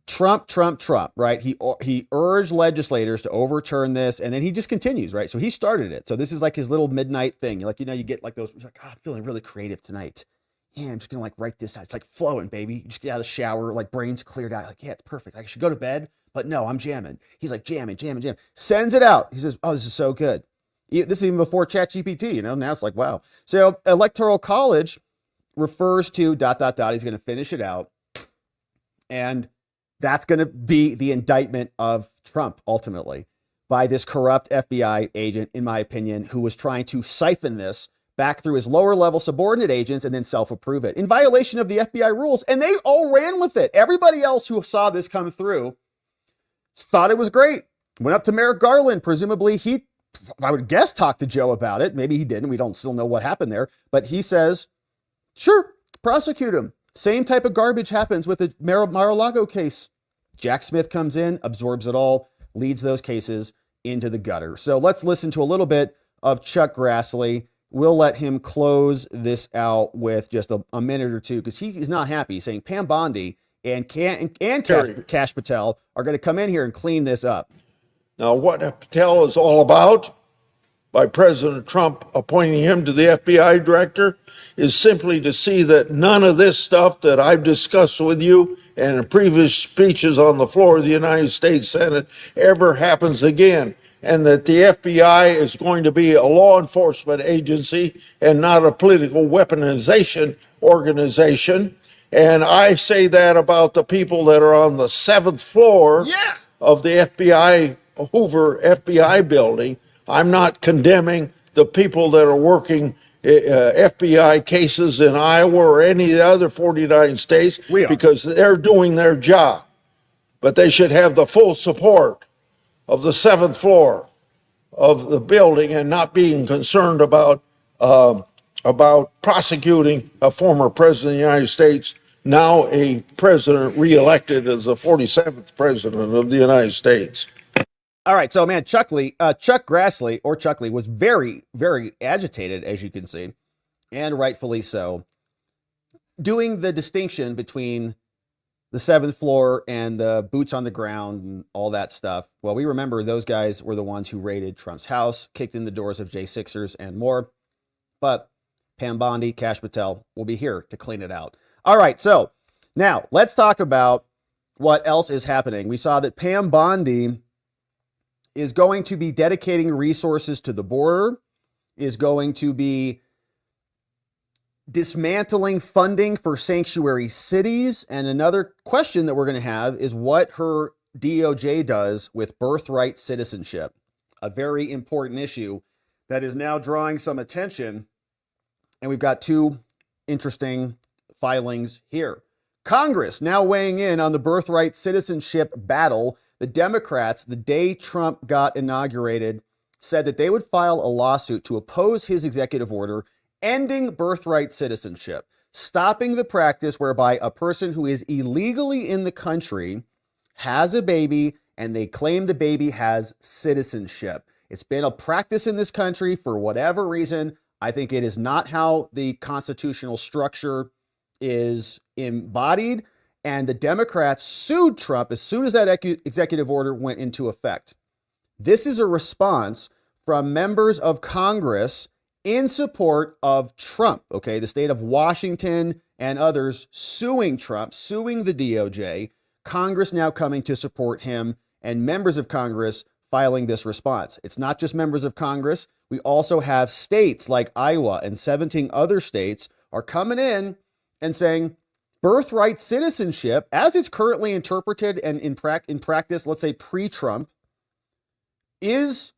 Trump, right? He urged legislators to overturn this, and then he just continues, right? So he started it. So this is like his little midnight thing. Like, you get like those, like, oh, I'm feeling really creative tonight. Yeah, I'm just going to like write this out. It's like flowing, baby. You just get out of the shower, like brain's cleared out. Like, yeah, it's perfect. I should go to bed, but no, I'm jamming. He's like jamming. Sends it out. He says, oh, this is so good. This is even before ChatGPT, now it's like, wow. So Electoral College refers to ... He's going to finish it out. And that's going to be the indictment of Trump, ultimately, by this corrupt FBI agent, in my opinion, who was trying to siphon this back through his lower level subordinate agents and then self-approve it in violation of the FBI rules. And they all ran with it. Everybody else who saw this come through thought it was great. Went up to Merrick Garland. Presumably I would guess, talked to Joe about it. Maybe he didn't. We don't still know what happened there. But he says, sure, prosecute him. Same type of garbage happens with the Mar-a-Lago case. Jack Smith comes in, absorbs it all, leads those cases into the gutter. So let's listen to a little bit of Chuck Grassley. We'll let him close this out with just a minute or two, because he is not happy. He's saying Pam Bondi and Kash Patel are going to come in here and clean this up. Now, what Patel is all about, by President Trump appointing him to the FBI director, is simply to see that none of this stuff that I've discussed with you and in previous speeches on the floor of the United States Senate ever happens again, and that the FBI is going to be a law enforcement agency and not a political weaponization organization. And I say that about the people that are on the 7th floor of the FBI Hoover FBI building. I'm not condemning the people that are working FBI cases in Iowa or any of the other 49 states, because they're doing their job. But they should have the full support of the 7th floor of the building and not being concerned about prosecuting a former president of the United States, now a president reelected as the 47th president of the United States. All right, so man, Chuck Grassley was very, very agitated, as you can see, and rightfully so, doing the distinction between the 7th floor and the boots on the ground and all that stuff. Well, we remember those guys were the ones who raided Trump's house, kicked in the doors of J6ers and more. But Pam Bondi, Kash Patel will be here to clean it out. All right, so now let's talk about what else is happening. We saw that Pam Bondi is going to be dedicating resources to the border, is going to be dismantling funding for sanctuary cities. And another question that we're going to have is what her DOJ does with birthright citizenship, a very important issue that is now drawing some attention. And we've got two interesting filings here. Congress now weighing in on the birthright citizenship battle. the Democrats, the day Trump got inaugurated, said that they would file a lawsuit to oppose his executive order ending birthright citizenship, stopping the practice whereby a person who is illegally in the country has a baby and they claim the baby has citizenship. It's been a practice in this country for whatever reason. I think it is not how the constitutional structure is embodied. And the Democrats sued Trump as soon as that executive order went into effect. This is a response from members of Congress in support of Trump, okay? The state of Washington and others suing Trump, suing the DOJ, Congress now coming to support him, and members of Congress filing this response. It's not just members of Congress. We also have states like Iowa and 17 other states are coming in and saying birthright citizenship, as it's currently interpreted and in practice, let's say pre-Trump, is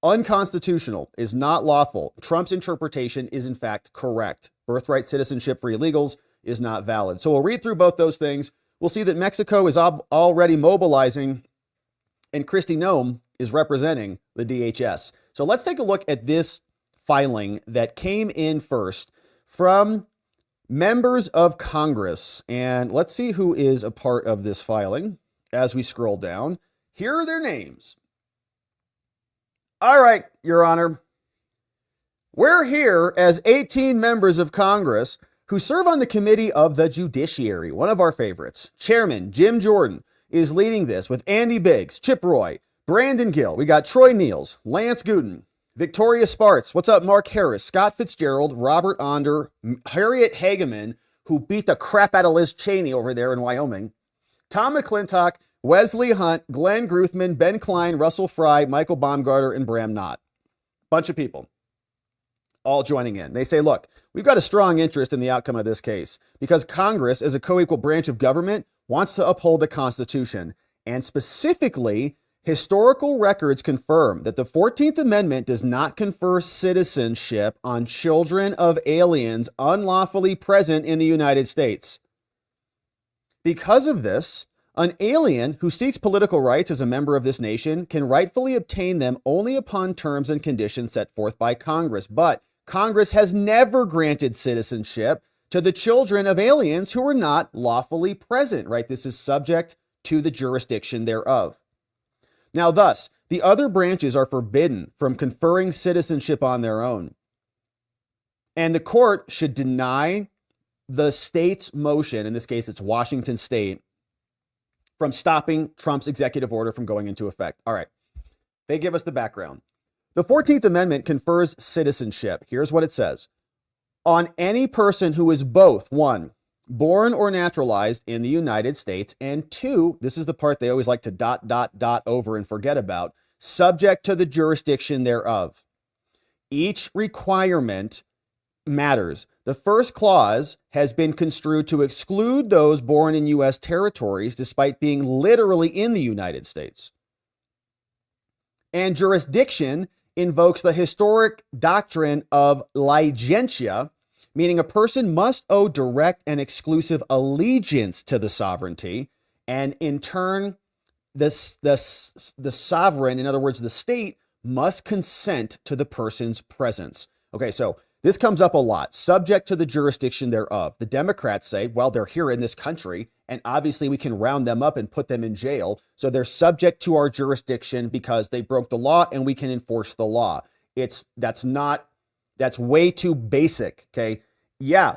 unconstitutional, is not lawful. Trump's interpretation is in fact correct. Birthright citizenship for illegals is not valid. So we'll read through both those things. We'll see that Mexico is already mobilizing, and Kristi Noem is representing the DHS. So let's take a look at this filing that came in first from members of Congress. And let's see who is a part of this filing as we scroll down. Here are their names. All right, Your Honor. We're here as 18 members of Congress who serve on the Committee of the Judiciary, one of our favorites. Chairman Jim Jordan is leading this with Andy Biggs, Chip Roy, Brandon Gill. We got Troy Niels, Lance Gooden, Victoria Spartz. What's up, Mark Harris, Scott Fitzgerald, Robert Onder, Harriet Hageman, who beat the crap out of Liz Cheney over there in Wyoming, Tom McClintock, Wesley Hunt, Glenn Gruthman, Ben Klein, Russell Fry, Michael Baumgarter, and Bram Knott. Bunch of people all joining in. They say, look, we've got a strong interest in the outcome of this case because Congress, as a co-equal branch of government, wants to uphold the Constitution. And specifically, historical records confirm that the 14th Amendment does not confer citizenship on children of aliens unlawfully present in the United States. Because of this, an alien who seeks political rights as a member of this nation can rightfully obtain them only upon terms and conditions set forth by Congress. But Congress has never granted citizenship to the children of aliens who are not lawfully present, right? This is subject to the jurisdiction thereof. Now, thus, the other branches are forbidden from conferring citizenship on their own. And the court should deny the state's motion, in this case, it's Washington State, from stopping Trump's executive order from going into effect. All right. They give us the background. The 14th Amendment confers citizenship. Here's what it says. On any person who is both, one, born or naturalized in the United States, and two, this is the part they always like to dot over and forget about, subject to the jurisdiction thereof. Each requirement matters. The first clause has been construed to exclude those born in U.S. territories despite being literally in the United States. And jurisdiction invokes the historic doctrine of licentia, meaning a person must owe direct and exclusive allegiance to the sovereignty, and in turn, the sovereign, in other words, the state, must consent to the person's presence. Okay, so this comes up a lot, subject to the jurisdiction thereof. The Democrats say, well, they're here in this country, and obviously we can round them up and put them in jail. So they're subject to our jurisdiction because they broke the law and we can enforce the law. That's way too basic, okay? Yeah,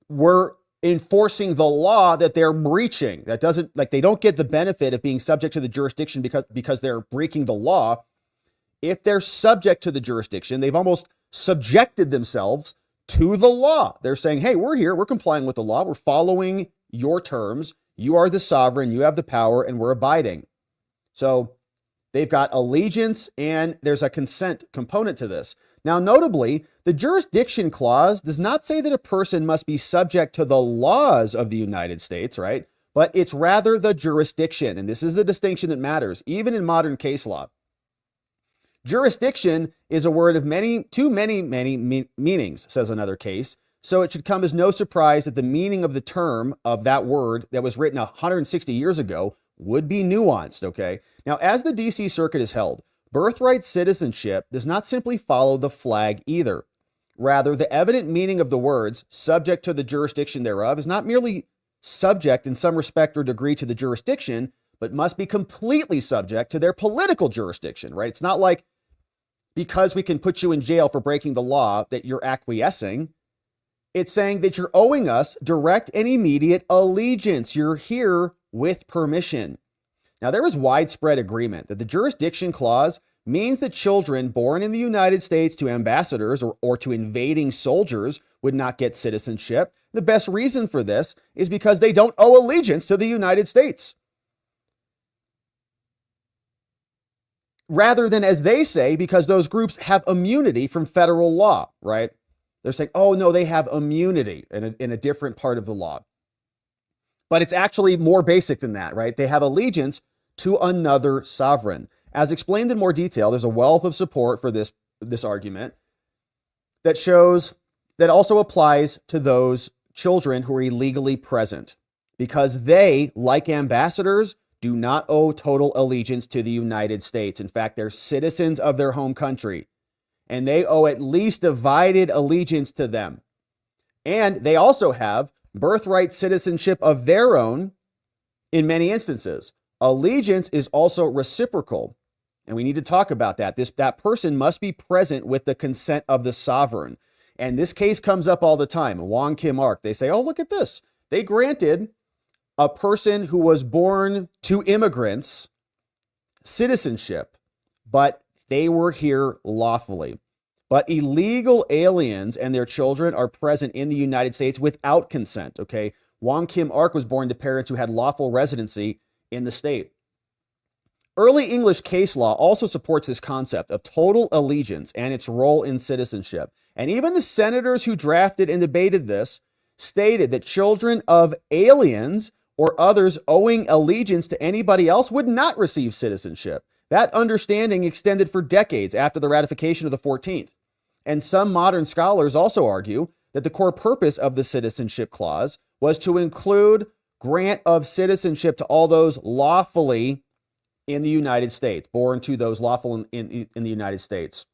we're enforcing the law that they're breaching. That doesn't, like, they don't get the benefit of being subject to the jurisdiction because they're breaking the law. If they're subject to the jurisdiction, they've almost subjected themselves to the law. They're saying, hey, we're here, we're complying with the law, we're following your terms, you are the sovereign, you have the power, and we're abiding. So they've got allegiance and there's a consent component to this. Now, notably, the jurisdiction clause does not say that a person must be subject to the laws of the United States, right? But it's rather the jurisdiction. And this is the distinction that matters, even in modern case law. Jurisdiction is a word of many meanings, says another case. So it should come as no surprise that the meaning of the term of that word that was written 160 years ago would be nuanced, okay? Now, as the DC Circuit has held, birthright citizenship does not simply follow the flag either. Rather, the evident meaning of the words subject to the jurisdiction thereof is not merely subject in some respect or degree to the jurisdiction, but must be completely subject to their political jurisdiction, right? It's not like because we can put you in jail for breaking the law that you're acquiescing. It's saying that you're owing us direct and immediate allegiance. You're here with permission. Now, there is widespread agreement that the jurisdiction clause means that children born in the United States to ambassadors or to invading soldiers would not get citizenship. The best reason for this is because they don't owe allegiance to the United States. Rather than, as they say, because those groups have immunity from federal law, right? They're saying, oh, no, they have immunity in a different part of the law. But it's actually more basic than that, right? They have allegiance to another sovereign. As explained in more detail, there's a wealth of support for this argument that shows that also applies to those children who are illegally present, because they, like ambassadors, do not owe total allegiance to the United States. In fact, they're citizens of their home country, and they owe at least divided allegiance to them. And they also have birthright citizenship of their own in many instances. Allegiance is also reciprocal, and we need to talk about that. That person must be present with the consent of the sovereign. And this case comes up all the time. Wong Kim Ark, they say, oh, look at this. They granted a person who was born to immigrants citizenship, but they were here lawfully. But illegal aliens and their children are present in the United States without consent, okay? Wong Kim Ark was born to parents who had lawful residency in the state. Early English case law also supports this concept of total allegiance and its role in citizenship. And even the senators who drafted and debated this stated that children of aliens or others owing allegiance to anybody else would not receive citizenship. That understanding extended for decades after the ratification of the 14th. And some modern scholars also argue that the core purpose of the citizenship clause was to include grant of citizenship to all those lawfully in the United States, born to those lawful in the United States.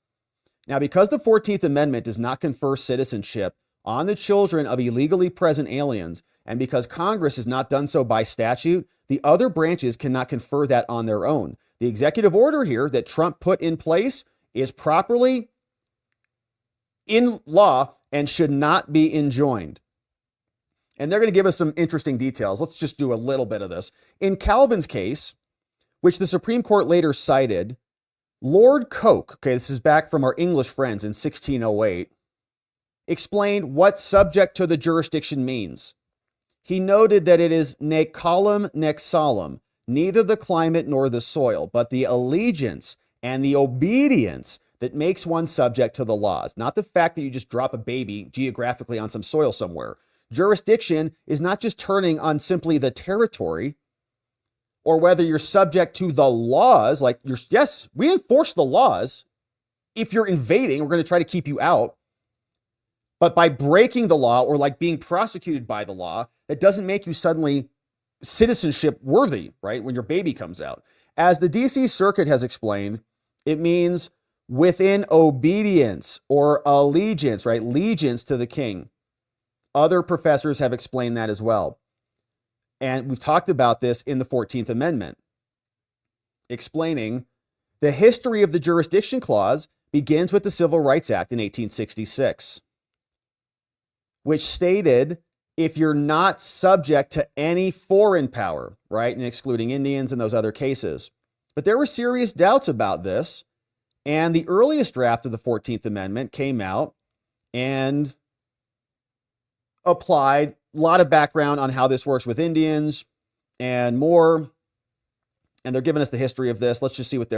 Now, because the 14th Amendment does not confer citizenship on the children of illegally present aliens, and because Congress has not done so by statute, the other branches cannot confer that on their own. The executive order here that Trump put in place is properly in law and should not be enjoined. And they're going to give us some interesting details. Let's just do a little bit of this. In Calvin's case, which the Supreme Court later cited, Lord Coke, okay, this is back from our English friends in 1608, explained what subject to the jurisdiction means. He noted that it is nec calum nec salum, neither the climate nor the soil, but the allegiance and the obedience that makes one subject to the laws, not the fact that you just drop a baby geographically on some soil somewhere. Jurisdiction is not just turning on simply the territory or whether you're subject to the laws, like yes, we enforce the laws. If you're invading, we're going to try to keep you out. But by breaking the law or like being prosecuted by the law, that doesn't make you suddenly citizenship worthy, right? When your baby comes out. As the DC Circuit has explained, it means within obedience or allegiance, right? Allegiance to the king. Other professors have explained that as well. And we've talked about this in the 14th Amendment, explaining the history of the jurisdiction clause begins with the Civil Rights Act in 1866, which stated if you're not subject to any foreign power, right, and excluding Indians and those other cases. But there were serious doubts about this, and the earliest draft of the 14th Amendment came out and applied a lot of background on how this works with Indians and more. And they're giving us the history of this. Let's just see what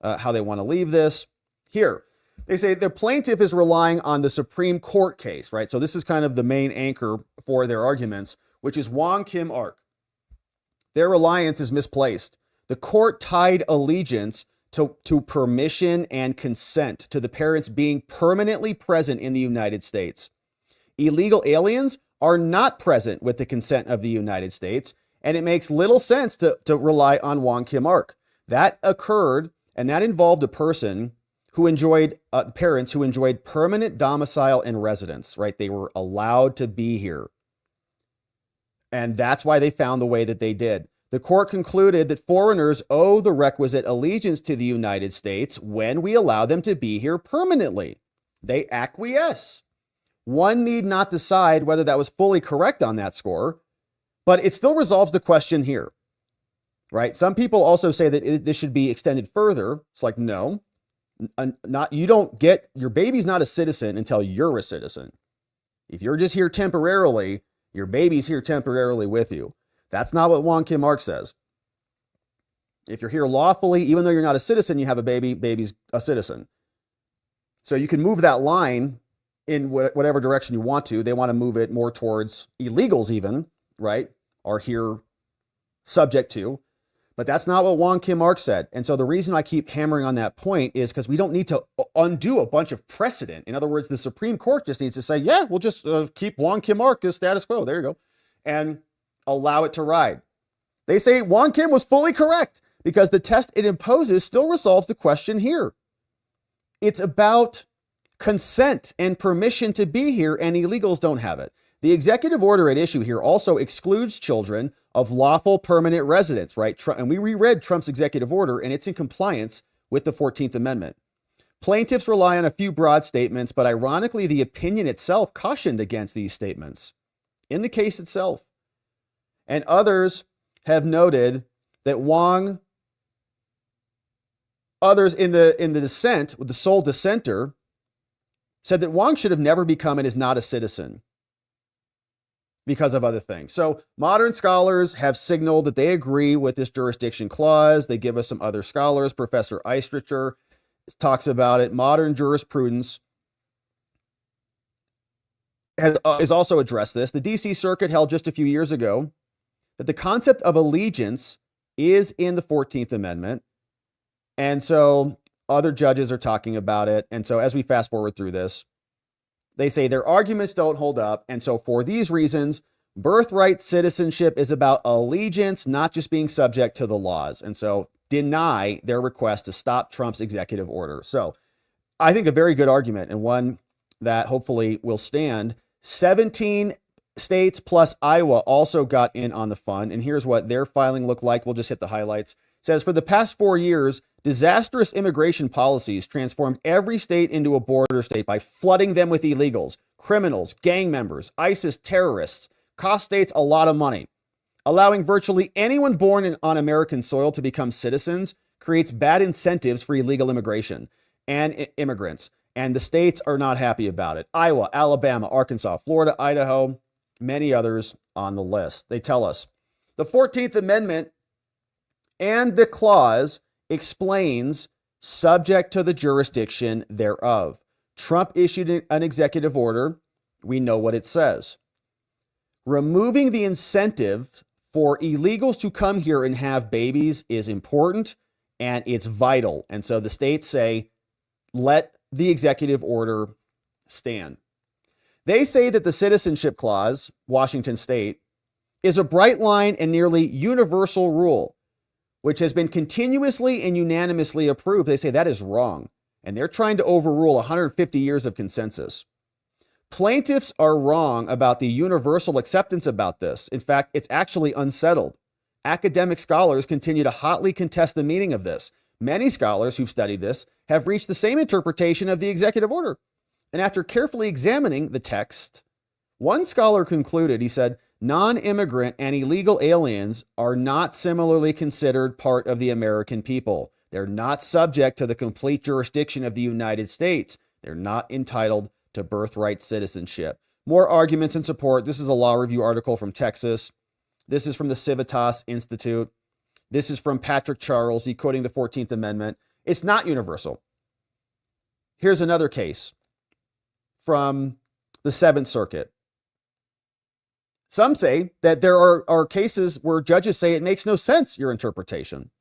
how they want to leave this. Here, they say the plaintiff is relying on the Supreme Court case, right? So this is kind of the main anchor for their arguments, which is Wong Kim Ark. Their reliance is misplaced. The court tied allegiance to permission and consent to the parents being permanently present in the United States. Illegal aliens are not present with the consent of the United States, And it makes little sense to rely on Wong Kim Ark. That occurred, and that involved a person who enjoyed, parents who enjoyed permanent domicile and residence, right? They were allowed to be here. And that's why they found the way that they did. The court concluded that foreigners owe the requisite allegiance to the United States when we allow them to be here permanently. They acquiesce. One need not decide whether that was fully correct on that score, but it still resolves the question here, right? Some people also say that this should be extended further. It's like, no, you don't get, your baby's not a citizen until you're a citizen. If you're just here temporarily, your baby's here temporarily with you. That's not what Wong Kim Ark says. If you're here lawfully, even though you're not a citizen, you have a baby, baby's a citizen. So you can move that line in whatever direction you want to. They want to move it more towards illegals even, right? Are here subject to. But that's not what Wong Kim Ark said. And so the reason I keep hammering on that point is because we don't need to undo a bunch of precedent. In other words, the Supreme Court just needs to say, yeah, we'll just keep Wong Kim Ark as status quo. There you go. And allow it to ride. They say Wong Kim was fully correct because the test it imposes still resolves the question here. It's about consent and permission to be here, and illegals don't have it. The executive order at issue here also excludes children of lawful permanent residence, right? And we reread Trump's executive order, and it's in compliance with the 14th Amendment. Plaintiffs rely on a few broad statements, but ironically, the opinion itself cautioned against these statements in the case itself. And others have noted that others in the dissent, with the sole dissenter, said that Wong should have never become and is not a citizen because of other things. So modern scholars have signaled that they agree with this jurisdiction clause. They give us some other scholars. Professor Eistricher talks about it. Modern jurisprudence has also addressed this. The DC Circuit held just a few years ago that the concept of allegiance is in the 14th Amendment. And so other judges are talking about it. And so as we fast forward through this, they say their arguments don't hold up. And so for these reasons, birthright citizenship is about allegiance, not just being subject to the laws. And so deny their request to stop Trump's executive order. So I think a very good argument, and one that hopefully will stand. 17 states plus Iowa also got in on the fun. And here's what their filing looked like. We'll just hit the highlights. It says, for the past 4 years, disastrous immigration policies transformed every state into a border state by flooding them with illegals, criminals, gang members, ISIS terrorists, cost states a lot of money. Allowing virtually anyone born on American soil to become citizens creates bad incentives for illegal immigration and immigrants. And the states are not happy about it. Iowa, Alabama, Arkansas, Florida, Idaho, many others on the list. They tell us the 14th Amendment and the clause explains subject to the jurisdiction thereof. Trump issued an executive order. We know what it says. Removing the incentive for illegals to come here and have babies is important and it's vital. And so the states say, let the executive order stand. They say that the citizenship clause, Washington State, is a bright line and nearly universal rule, which has been continuously and unanimously approved. They say that is wrong, and they're trying to overrule 150 years of consensus. Plaintiffs are wrong about the universal acceptance about this. In fact, it's actually unsettled. Academic scholars continue to hotly contest the meaning of this. Many scholars who've studied this have reached the same interpretation of the executive order. And after carefully examining the text, one scholar concluded, he said, non-immigrant and illegal aliens are not similarly considered part of the American people. They're not subject to the complete jurisdiction of the United States. They're not entitled to birthright citizenship. More arguments in support. This is a law review article from Texas. This is from the Civitas Institute. This is from Patrick Charles, he quoting the 14th Amendment. It's not universal. Here's another case from the Seventh Circuit. Some say that there are cases where judges say it makes no sense, your interpretation.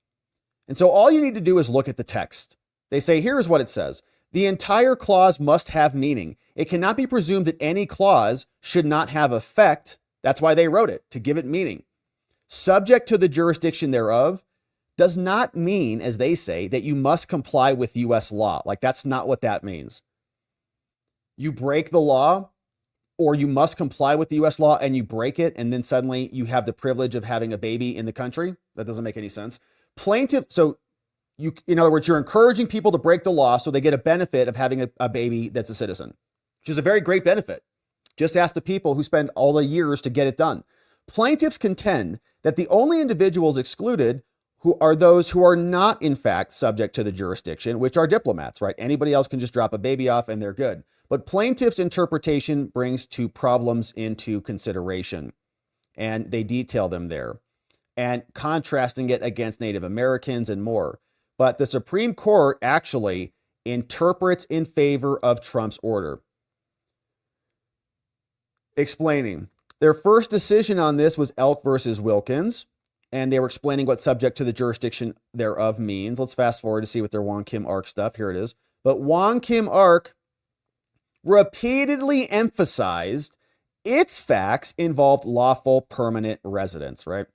And so all you need to do is look at the text. They say, here's what it says. The entire clause must have meaning. It cannot be presumed that any clause should not have effect. That's why they wrote it, to give it meaning. Subject to the jurisdiction thereof does not mean, as they say, that you must comply with U.S. law. Like, that's not what that means. You break the law, or you must comply with the U.S. law and you break it, and then suddenly you have the privilege of having a baby in the country. That doesn't make any sense. In other words, you're encouraging people to break the law so they get a benefit of having a baby that's a citizen, which is a very great benefit. Just ask the people who spend all the years to get it done. Plaintiffs contend that the only individuals excluded who are those who are not, in fact, subject to the jurisdiction, which are diplomats, right? Anybody else can just drop a baby off and they're good. But plaintiffs' interpretation brings two problems into consideration, and they detail them there, and contrasting it against Native Americans and more. But the Supreme Court actually interprets in favor of Trump's order. Explaining. Their first decision on this was Elk versus Wilkins, and they were explaining what subject to the jurisdiction thereof means. Let's fast forward to see what their Wong Kim Ark stuff. Here it is. But Wong Kim Ark repeatedly emphasized its facts involved lawful permanent residents, right?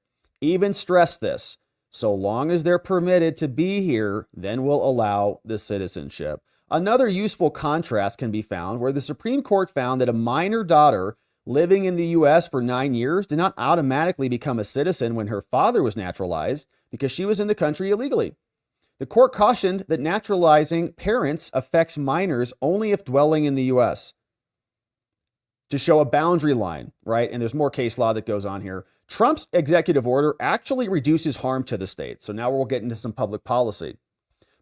Even stressed this. So long as they're permitted to be here, then we'll allow the citizenship. Another useful contrast can be found where the Supreme Court found that a minor daughter living in the U.S. for 9 years did not automatically become a citizen when her father was naturalized because she was in the country illegally. The court cautioned that naturalizing parents affects minors only if dwelling in the U.S. to show a boundary line, right? And there's more case law that goes on here. Trump's executive order actually reduces harm to the state. So now we'll get into some public policy.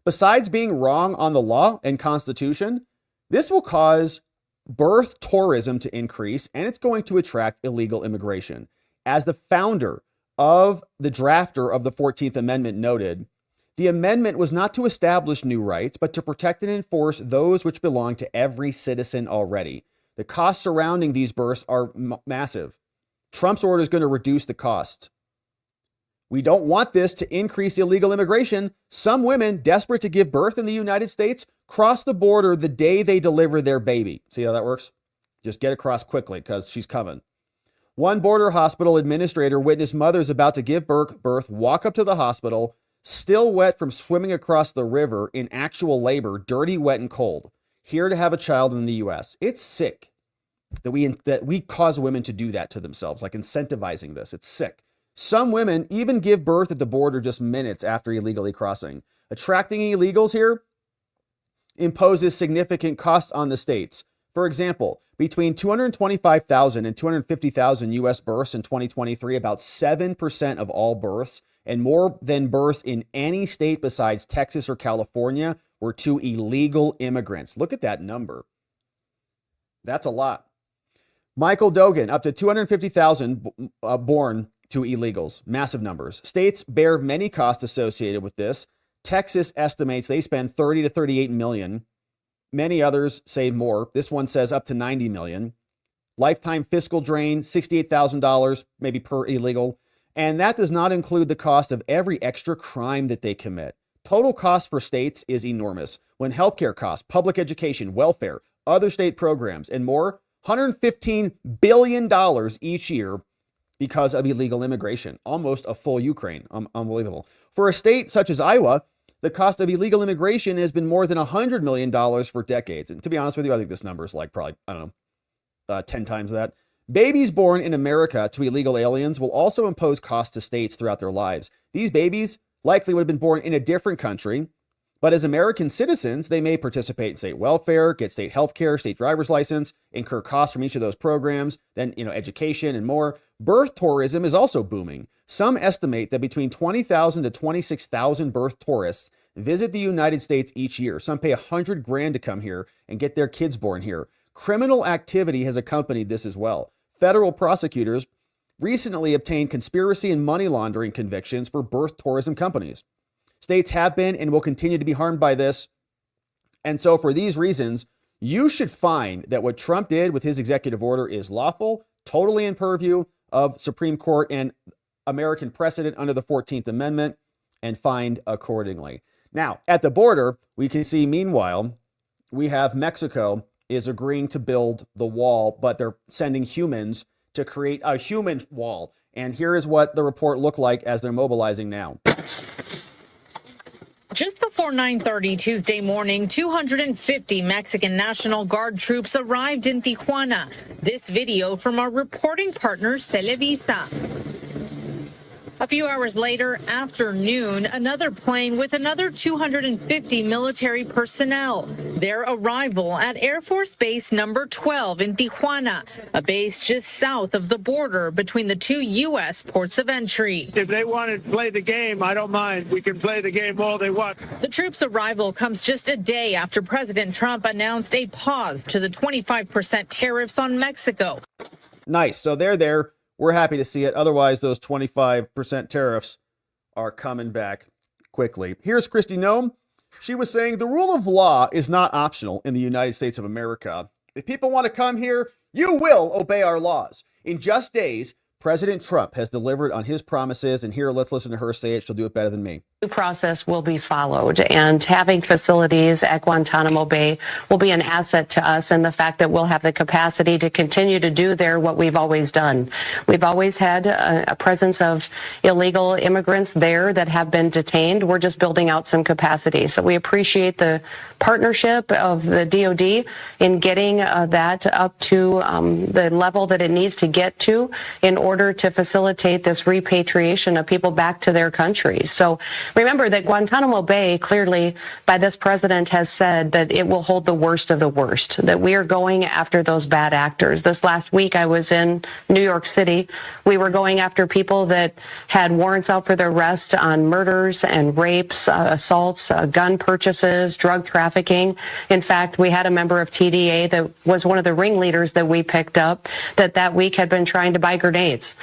Besides being wrong on the law and Constitution, this will cause birth tourism to increase, and it's going to attract illegal immigration. As the founder of the drafter of the 14th Amendment noted, the amendment was not to establish new rights, but to protect and enforce those which belong to every citizen already. The costs surrounding these births are massive. Trump's order is going to reduce the cost. We don't want this to increase illegal immigration. Some women desperate to give birth in the United States cross the border the day they deliver their baby. See how that works? Just get across quickly because she's coming. One border hospital administrator witnessed mothers about to give birth walk up to the hospital, still wet from swimming across the river in actual labor, dirty, wet, and cold, here to have a child in the U.S. It's sick that we cause women to do that to themselves, like incentivizing this. It's sick. Some women even give birth at the border just minutes after illegally crossing. Attracting illegals here imposes significant costs on the states. For example, between 225,000 and 250,000 U.S. births in 2023, about 7% of all births, and more than births in any state besides Texas or California, were to illegal immigrants. Look at that number. That's a lot. Michael Dogan, up to 250,000 born to illegals. Massive numbers. States bear many costs associated with this. Texas estimates they spend 30 to 38 million. Many others say more. This one says up to 90 million. Lifetime fiscal drain, $68,000 maybe per illegal. And that does not include the cost of every extra crime that they commit. Total cost for states is enormous. When healthcare costs, public education, welfare, other state programs, and more, $115 billion each year because of illegal immigration. Almost a full Ukraine. Unbelievable. For a state such as Iowa, the cost of illegal immigration has been more than $100 million for decades. And to be honest with you, I think this number is like probably, 10 times that. Babies born in America to illegal aliens will also impose costs to states throughout their lives. These babies likely would have been born in a different country, but as American citizens, they may participate in state welfare, get state health care, state driver's license, incur costs from each of those programs, then, education and more. Birth tourism is also booming. Some estimate that between 20,000 to 26,000 birth tourists visit the United States each year. Some pay $100,000 to come here and get their kids born here. Criminal activity has accompanied this as well. Federal prosecutors recently obtained conspiracy and money laundering convictions for birth tourism companies. States have been and will continue to be harmed by this. And so for these reasons, you should find that what Trump did with his executive order is lawful, totally in purview of Supreme Court and American precedent under the 14th Amendment, and find accordingly. Now, at the border, we can see, meanwhile, we have Mexico is agreeing to build the wall, but they're sending humans to create a human wall. And here is what the report looked like as they're mobilizing now. Just before 9:30 Tuesday morning, 250 Mexican National Guard troops arrived in Tijuana. This video from our reporting partners, Televisa. A few hours later, after noon, another plane with another 250 military personnel. Their arrival at Air Force Base number 12 in Tijuana, a base just south of the border between the two U.S. ports of entry. If they want to play the game, I don't mind. We can play the game all they want. The troops' arrival comes just a day after President Trump announced a pause to the 25% tariffs on Mexico. Nice. So they're there. We're happy to see it. Otherwise, those 25% tariffs are coming back quickly. Here's Kristi Noem. She was saying the rule of law is not optional in the United States of America. If people want to come here, you will obey our laws. In just days, President Trump has delivered on his promises. And here, let's listen to her say it. She'll do it better than me. Due process will be followed, and having facilities at Guantanamo Bay will be an asset to us, and the fact that we'll have the capacity to continue to do there what we've always done. We've always had a presence of illegal immigrants there that have been detained. We're just building out some capacity. So we appreciate the partnership of the DOD in getting that up to the level that it needs to get to in order to facilitate this repatriation of people back to their countries. So remember that Guantanamo Bay, clearly by this president, has said that it will hold the worst of the worst, that we are going after those bad actors. This last week I was in New York City. We were going after people that had warrants out for their arrest on murders and rapes, assaults, gun purchases, drug trafficking. In fact, we had a member of TDA that was one of the ringleaders that we picked up that week had been trying to buy grenades.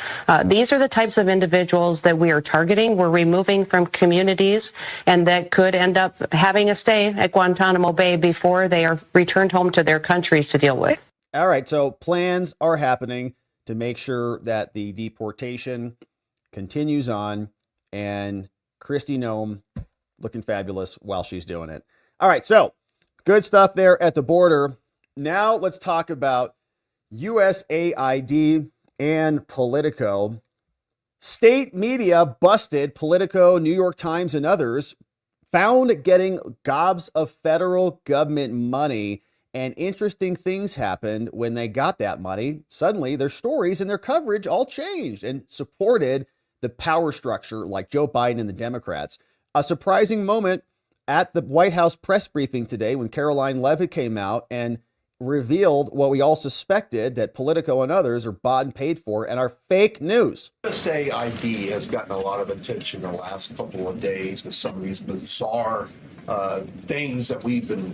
These are the types of individuals that we are targeting. We're removing from communities, and that could end up having a stay at Guantanamo Bay before they are returned home to their countries to deal with. All right, so plans are happening to make sure that the deportation continues on, and Kristi Noem looking fabulous while she's doing it. All right, so good stuff there at the border. Now let's talk about USAID and Politico. State media busted Politico, New York Times, and others, found getting gobs of federal government money, and interesting things happened when they got that money. Suddenly, their stories and their coverage all changed and supported the power structure like Joe Biden and the Democrats. A surprising moment at the White House press briefing today when Karoline Leavitt came out and revealed what we all suspected, that Politico and others are bought and paid for and are fake news. USAID has gotten a lot of attention in the last couple of days with some of these bizarre things that we've been,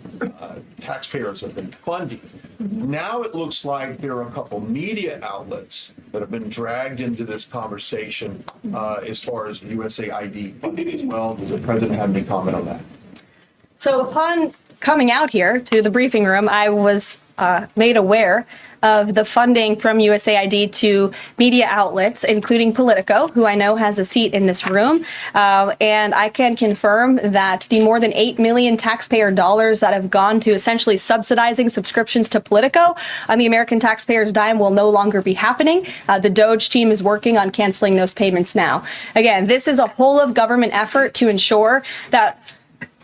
taxpayers have been funding. Now it looks like there are a couple media outlets that have been dragged into this conversation as far as USAID funding as well. Does the president have any comment on that? So upon coming out here to the briefing room, I was made aware of the funding from USAID to media outlets, including Politico, who I know has a seat in this room. And I can confirm that the more than $8 million taxpayer dollars that have gone to essentially subsidizing subscriptions to Politico on the American taxpayers' dime will no longer be happening. The DOGE team is working on canceling those payments now. Again, this is a whole of government effort to ensure that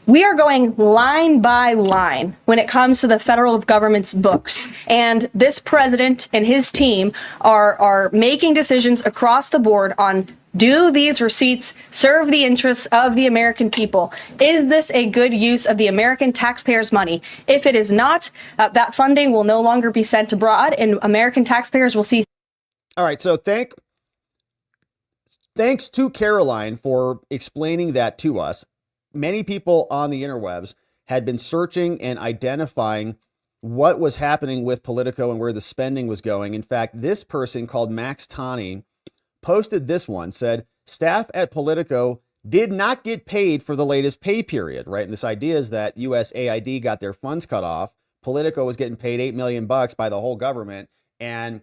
we are going line by line when it comes to the federal government's books. And this president and his team are making decisions across the board on, do these receipts serve the interests of the American people? Is this a good use of the American taxpayers' money? If it is not, that funding will no longer be sent abroad, and American taxpayers will see. All right, so thanks to Karoline for explaining that to us. Many people on the interwebs had been searching and identifying what was happening with Politico and where the spending was going. In fact, this person called Max Tani posted this one, said, staff at Politico did not get paid for the latest pay period, right? And this idea is that USAID got their funds cut off. Politico was getting paid $8 million by the whole government, and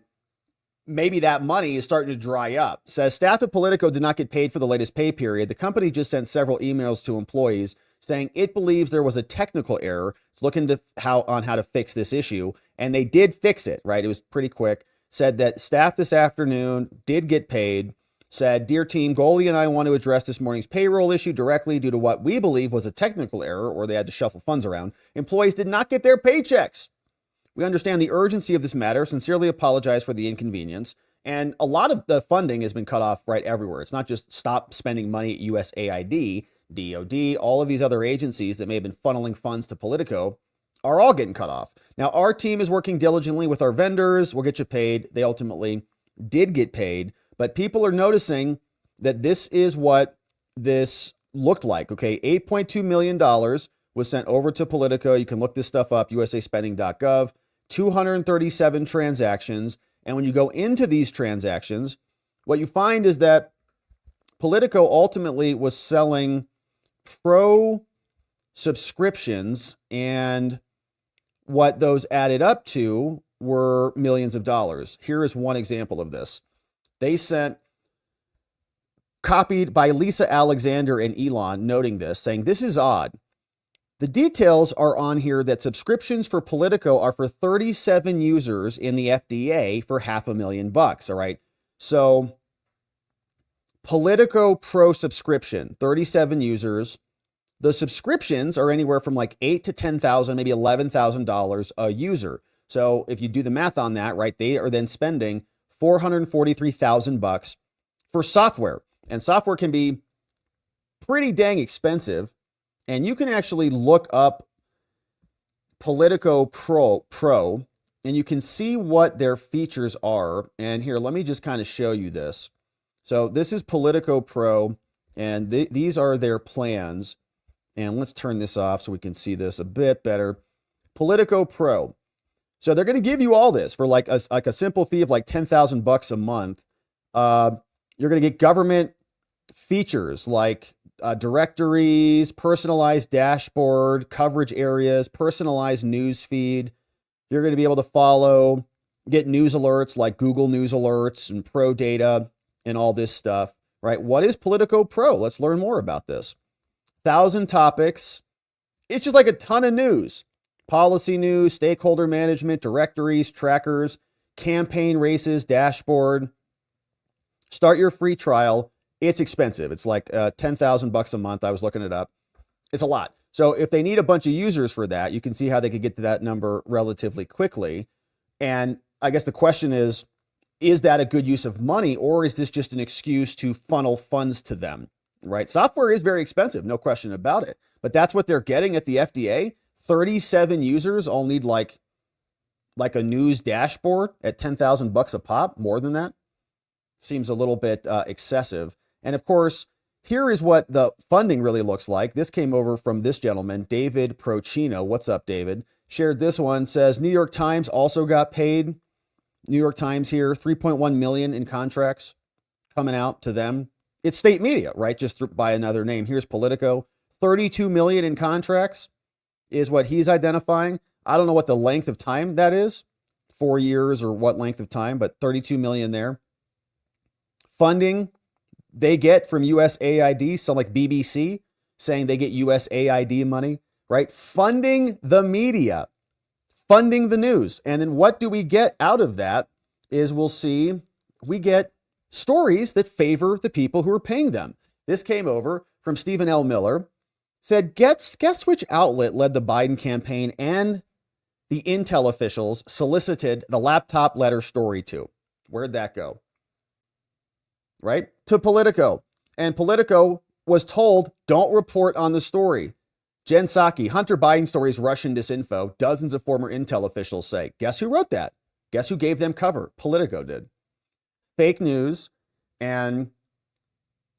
maybe that money is starting to dry up. Says staff at Politico did not get paid for the latest pay period. The company just sent several emails to employees saying it believes there was a technical error. It's looking to how to fix this issue. And they did fix it, right? It was pretty quick. Said that staff this afternoon did get paid. said, "Dear team, Goalie and I want to address this morning's payroll issue directly due to what we believe was a technical error, or they had to shuffle funds around. Employees did not get their paychecks. We understand the urgency of this matter, sincerely apologize for the inconvenience." And a lot of the funding has been cut off right everywhere. It's not just stop spending money at USAID, DOD, all of these other agencies that may have been funneling funds to Politico are all getting cut off. Now, our team is working diligently with our vendors. We'll get you paid. They ultimately did get paid, but people are noticing that this is what this looked like. Okay, $8.2 million was sent over to Politico. You can look this stuff up, usaspending.gov, 237 transactions. And when you go into these transactions, what you find is that Politico ultimately was selling pro subscriptions, and what those added up to were millions of dollars. Here is one example of this. They sent, copied by Lisa Alexander and Elon, noting this, saying, "This is odd. The details are on here that subscriptions for Politico are for 37 users in the FDA for $500,000. All right. So Politico Pro subscription, 37 users. The subscriptions are anywhere from like $8,000 to $10,000, maybe $11,000 a user. So if you do the math on that, right, they are then spending $443,000 for software. And software can be pretty dang expensive. And you can actually look up Politico Pro, and you can see what their features are. And here, let me just kind of show you this. So this is Politico Pro, and these are their plans. And let's turn this off so we can see this a bit better. Politico Pro. So they're going to give you all this for like a simple fee of like $10,000 a month. You're going to get government features like directories, personalized dashboard, coverage areas, personalized news feed. You're going to be able to follow, get news alerts like Google News Alerts and Pro Data and all this stuff, right? What is Politico Pro? Let's learn more about this. 1,000 topics. It's just like a ton of news. Policy news, stakeholder management, directories, trackers, campaign races, dashboard. Start your free trial. It's expensive. It's like $10,000 a month. I was looking it up. It's a lot. So if they need a bunch of users for that, you can see how they could get to that number relatively quickly. And I guess the question is that a good use of money, or is this just an excuse to funnel funds to them, right? Software is very expensive, no question about it. But that's what they're getting at the FDA. 37 users all need like a news dashboard at $10,000 a pop, more than that. Seems a little bit excessive. And of course, here is what the funding really looks like. This came over from this gentleman, David Procino. What's up, David? Shared this one, says New York Times also got paid. New York Times here, 3.1 million in contracts coming out to them. It's state media, right? Just by another name. Here's Politico. 32 million in contracts is what he's identifying. I don't know what the length of time that is, 4 years or what length of time, but 32 million there. Funding they get from USAID, so like BBC saying they get USAID money, right? Funding the media, funding the news. And then what do we get out of that is we get stories that favor the people who are paying them. This came over from Stephen L. Miller, said, guess which outlet led the Biden campaign and the intel officials solicited the laptop letter story to? Where'd that go? Right? To Politico. And Politico was told, don't report on the story. Jen Psaki, Hunter Biden stories, Russian disinfo. Dozens of former intel officials say, guess who wrote that? Guess who gave them cover? Politico did. Fake news, and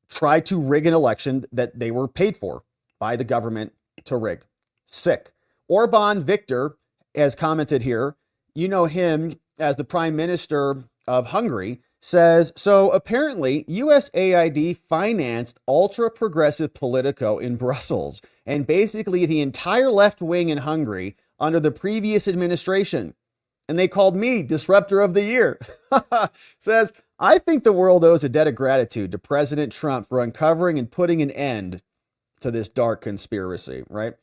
tried to rig an election that they were paid for by the government to rig. Sick. Orban Viktor has commented here. You know him as the Prime Minister of Hungary. Says, so apparently USAID financed ultra-progressive Politico in Brussels and basically the entire left wing in Hungary under the previous administration. And they called me Disruptor of the Year. Says, I think the world owes a debt of gratitude to President Trump for uncovering and putting an end to this dark conspiracy, right?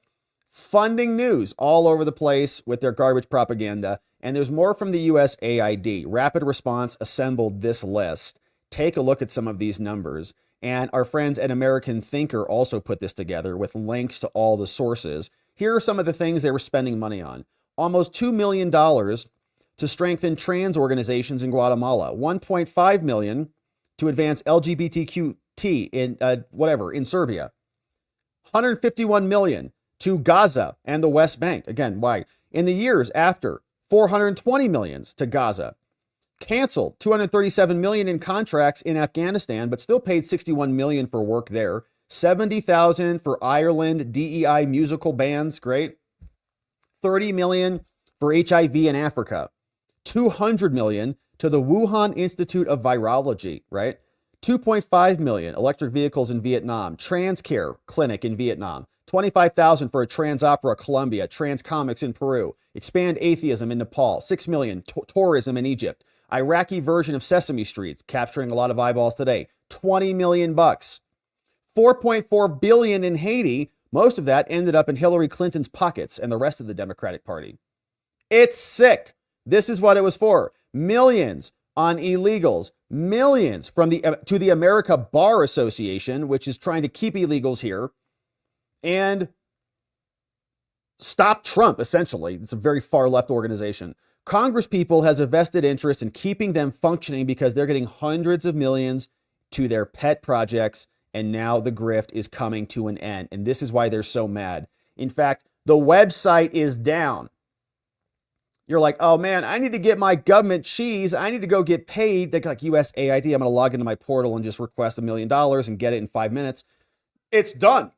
Funding news all over the place with their garbage propaganda. And there's more from the USAID. Rapid Response assembled this list. take a look at some of these numbers. And our friends at American Thinker also put this together with links to all the sources. Here are some of the things they were spending money on. Almost $2 million to strengthen trans organizations in Guatemala. $1.5 million to advance LGBTQT in Serbia. $151 million to Gaza and the West Bank. Again, why? In the years after, $420 million to Gaza. Canceled $237 million in contracts in Afghanistan, but still paid $61 million for work there. $70,000 for Ireland DEI musical bands, great. $30 million for HIV in Africa. $200 million to the Wuhan Institute of Virology, right? $2.5 million electric vehicles in Vietnam. Trans care clinic in Vietnam. $25,000 for a trans opera Colombia. Trans comics in Peru. Expand atheism in Nepal. $6 million tourism in Egypt. Iraqi version of Sesame Street, capturing a lot of eyeballs today. $20 million. $4.4 billion in Haiti. Most of that ended up in Hillary Clinton's pockets and the rest of the Democratic Party. It's sick. This is what it was for. Millions on illegals. Millions to the America Bar Association, which is trying to keep illegals here and stop Trump, essentially. It's a very far left organization. Congress people has a vested interest in keeping them functioning because they're getting hundreds of millions to their pet projects, and now the grift is coming to an end. And this is why they're so mad. In fact, the website is down. You're like, oh man, I need to get my government cheese. I need to go get paid. They're like USAID. I'm going to log into my portal and just request $1 million and get it in 5 minutes. It's done.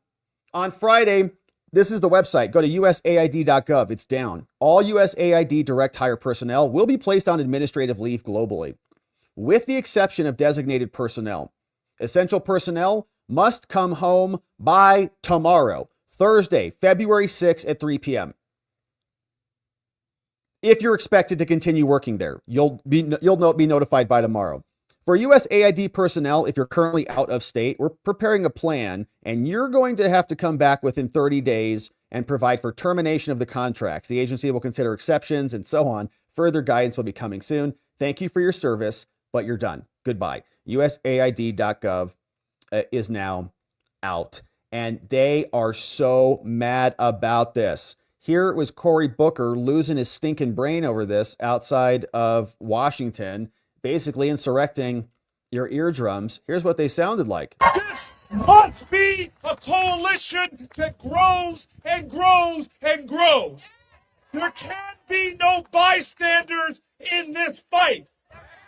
On Friday, this is the website. Go to usaid.gov. It's down. All USAID direct hire personnel will be placed on administrative leave globally, with the exception of designated personnel. Essential personnel must come home by tomorrow, Thursday, February 6th at 3 p.m. If you're expected to continue working there, you'll be notified by tomorrow. For USAID personnel, if you're currently out of state, we're preparing a plan, and you're going to have to come back within 30 days and provide for termination of the contracts. The agency will consider exceptions and so on. Further guidance will be coming soon. Thank you for your service, but you're done. Goodbye. USAID.gov is now out, and they are so mad about this. Here was Cory Booker losing his stinking brain over this outside of Washington, basically insurrecting your eardrums. Here's what they sounded like. This must be a coalition that grows and grows and grows. There can be no bystanders in this fight.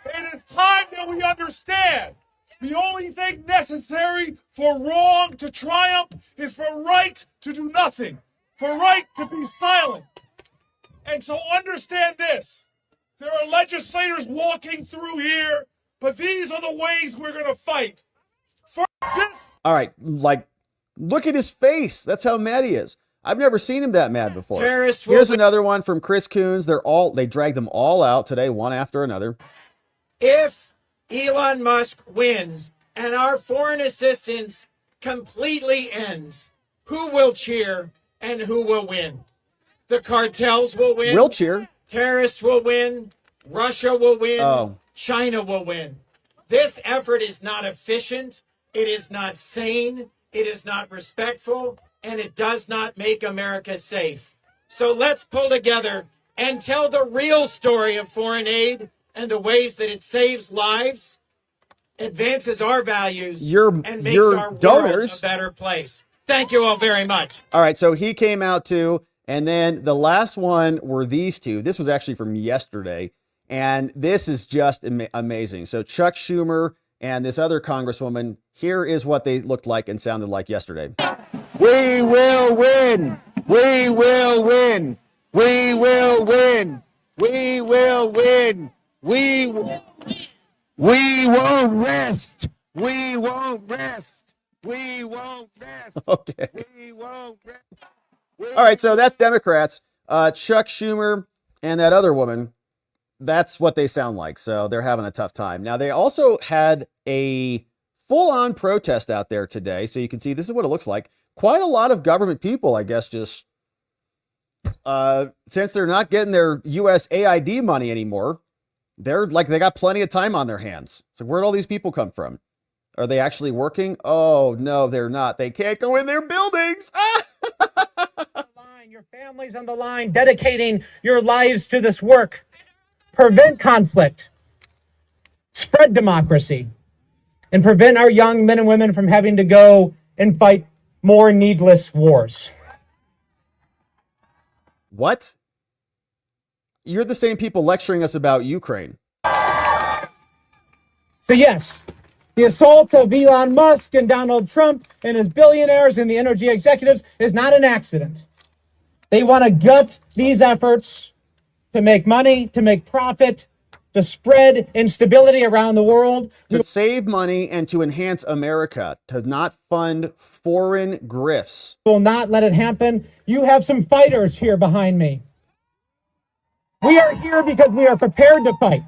It is time that we understand the only thing necessary for wrong to triumph is for right to do nothing, for right to be silent. And so understand this. There are legislators walking through here, but these are the ways we're going to fight. For this. All right, like, look at his face. That's how mad he is. I've never seen him that mad before. Here's another one from Chris Coons. They dragged them all out today, one after another. If Elon Musk wins and our foreign assistance completely ends, who will cheer and who will win? The cartels will win. We'll cheer. Terrorists will win. Russia will win. Oh. China will win. This effort is not efficient. It is not sane. It is not respectful. And it does not make America safe. So let's pull together and tell the real story of foreign aid and the ways that it saves lives, advances our values, and makes our world a better place. Thank you all very much. All right, so he came out too. And then the last one were these two. This was actually from yesterday. And this is just amazing. So Chuck Schumer and this other congresswoman, here is what they looked like and sounded like yesterday. We will win. We will win. We will win. We will win. We won't rest. We won't rest. We won't rest. Okay. We won't rest. All right, so that's Democrats. Chuck Schumer and that other woman, that's what they sound like. So they're having a tough time. Now, they also had a full-on protest out there today. So you can see this is what it looks like. Quite a lot of government people, I guess, just since they're not getting their USAID money anymore, they're like, they got plenty of time on their hands. So where'd all these people come from? Are they actually working? Oh, no, they're not. They can't go in their buildings. Your family's on the line, dedicating your lives to this work. Prevent conflict, spread democracy, and prevent our young men and women from having to go and fight more needless wars. What? You're the same people lecturing us about Ukraine. So yes, the assault of Elon Musk and Donald Trump and his billionaires and the energy executives is not an accident. They want to gut these efforts to make money, to make profit, to spread instability around the world. To save money and to enhance America, to not fund foreign grifts. Will not let it happen. You have some fighters here behind me. We are here because we are prepared to fight.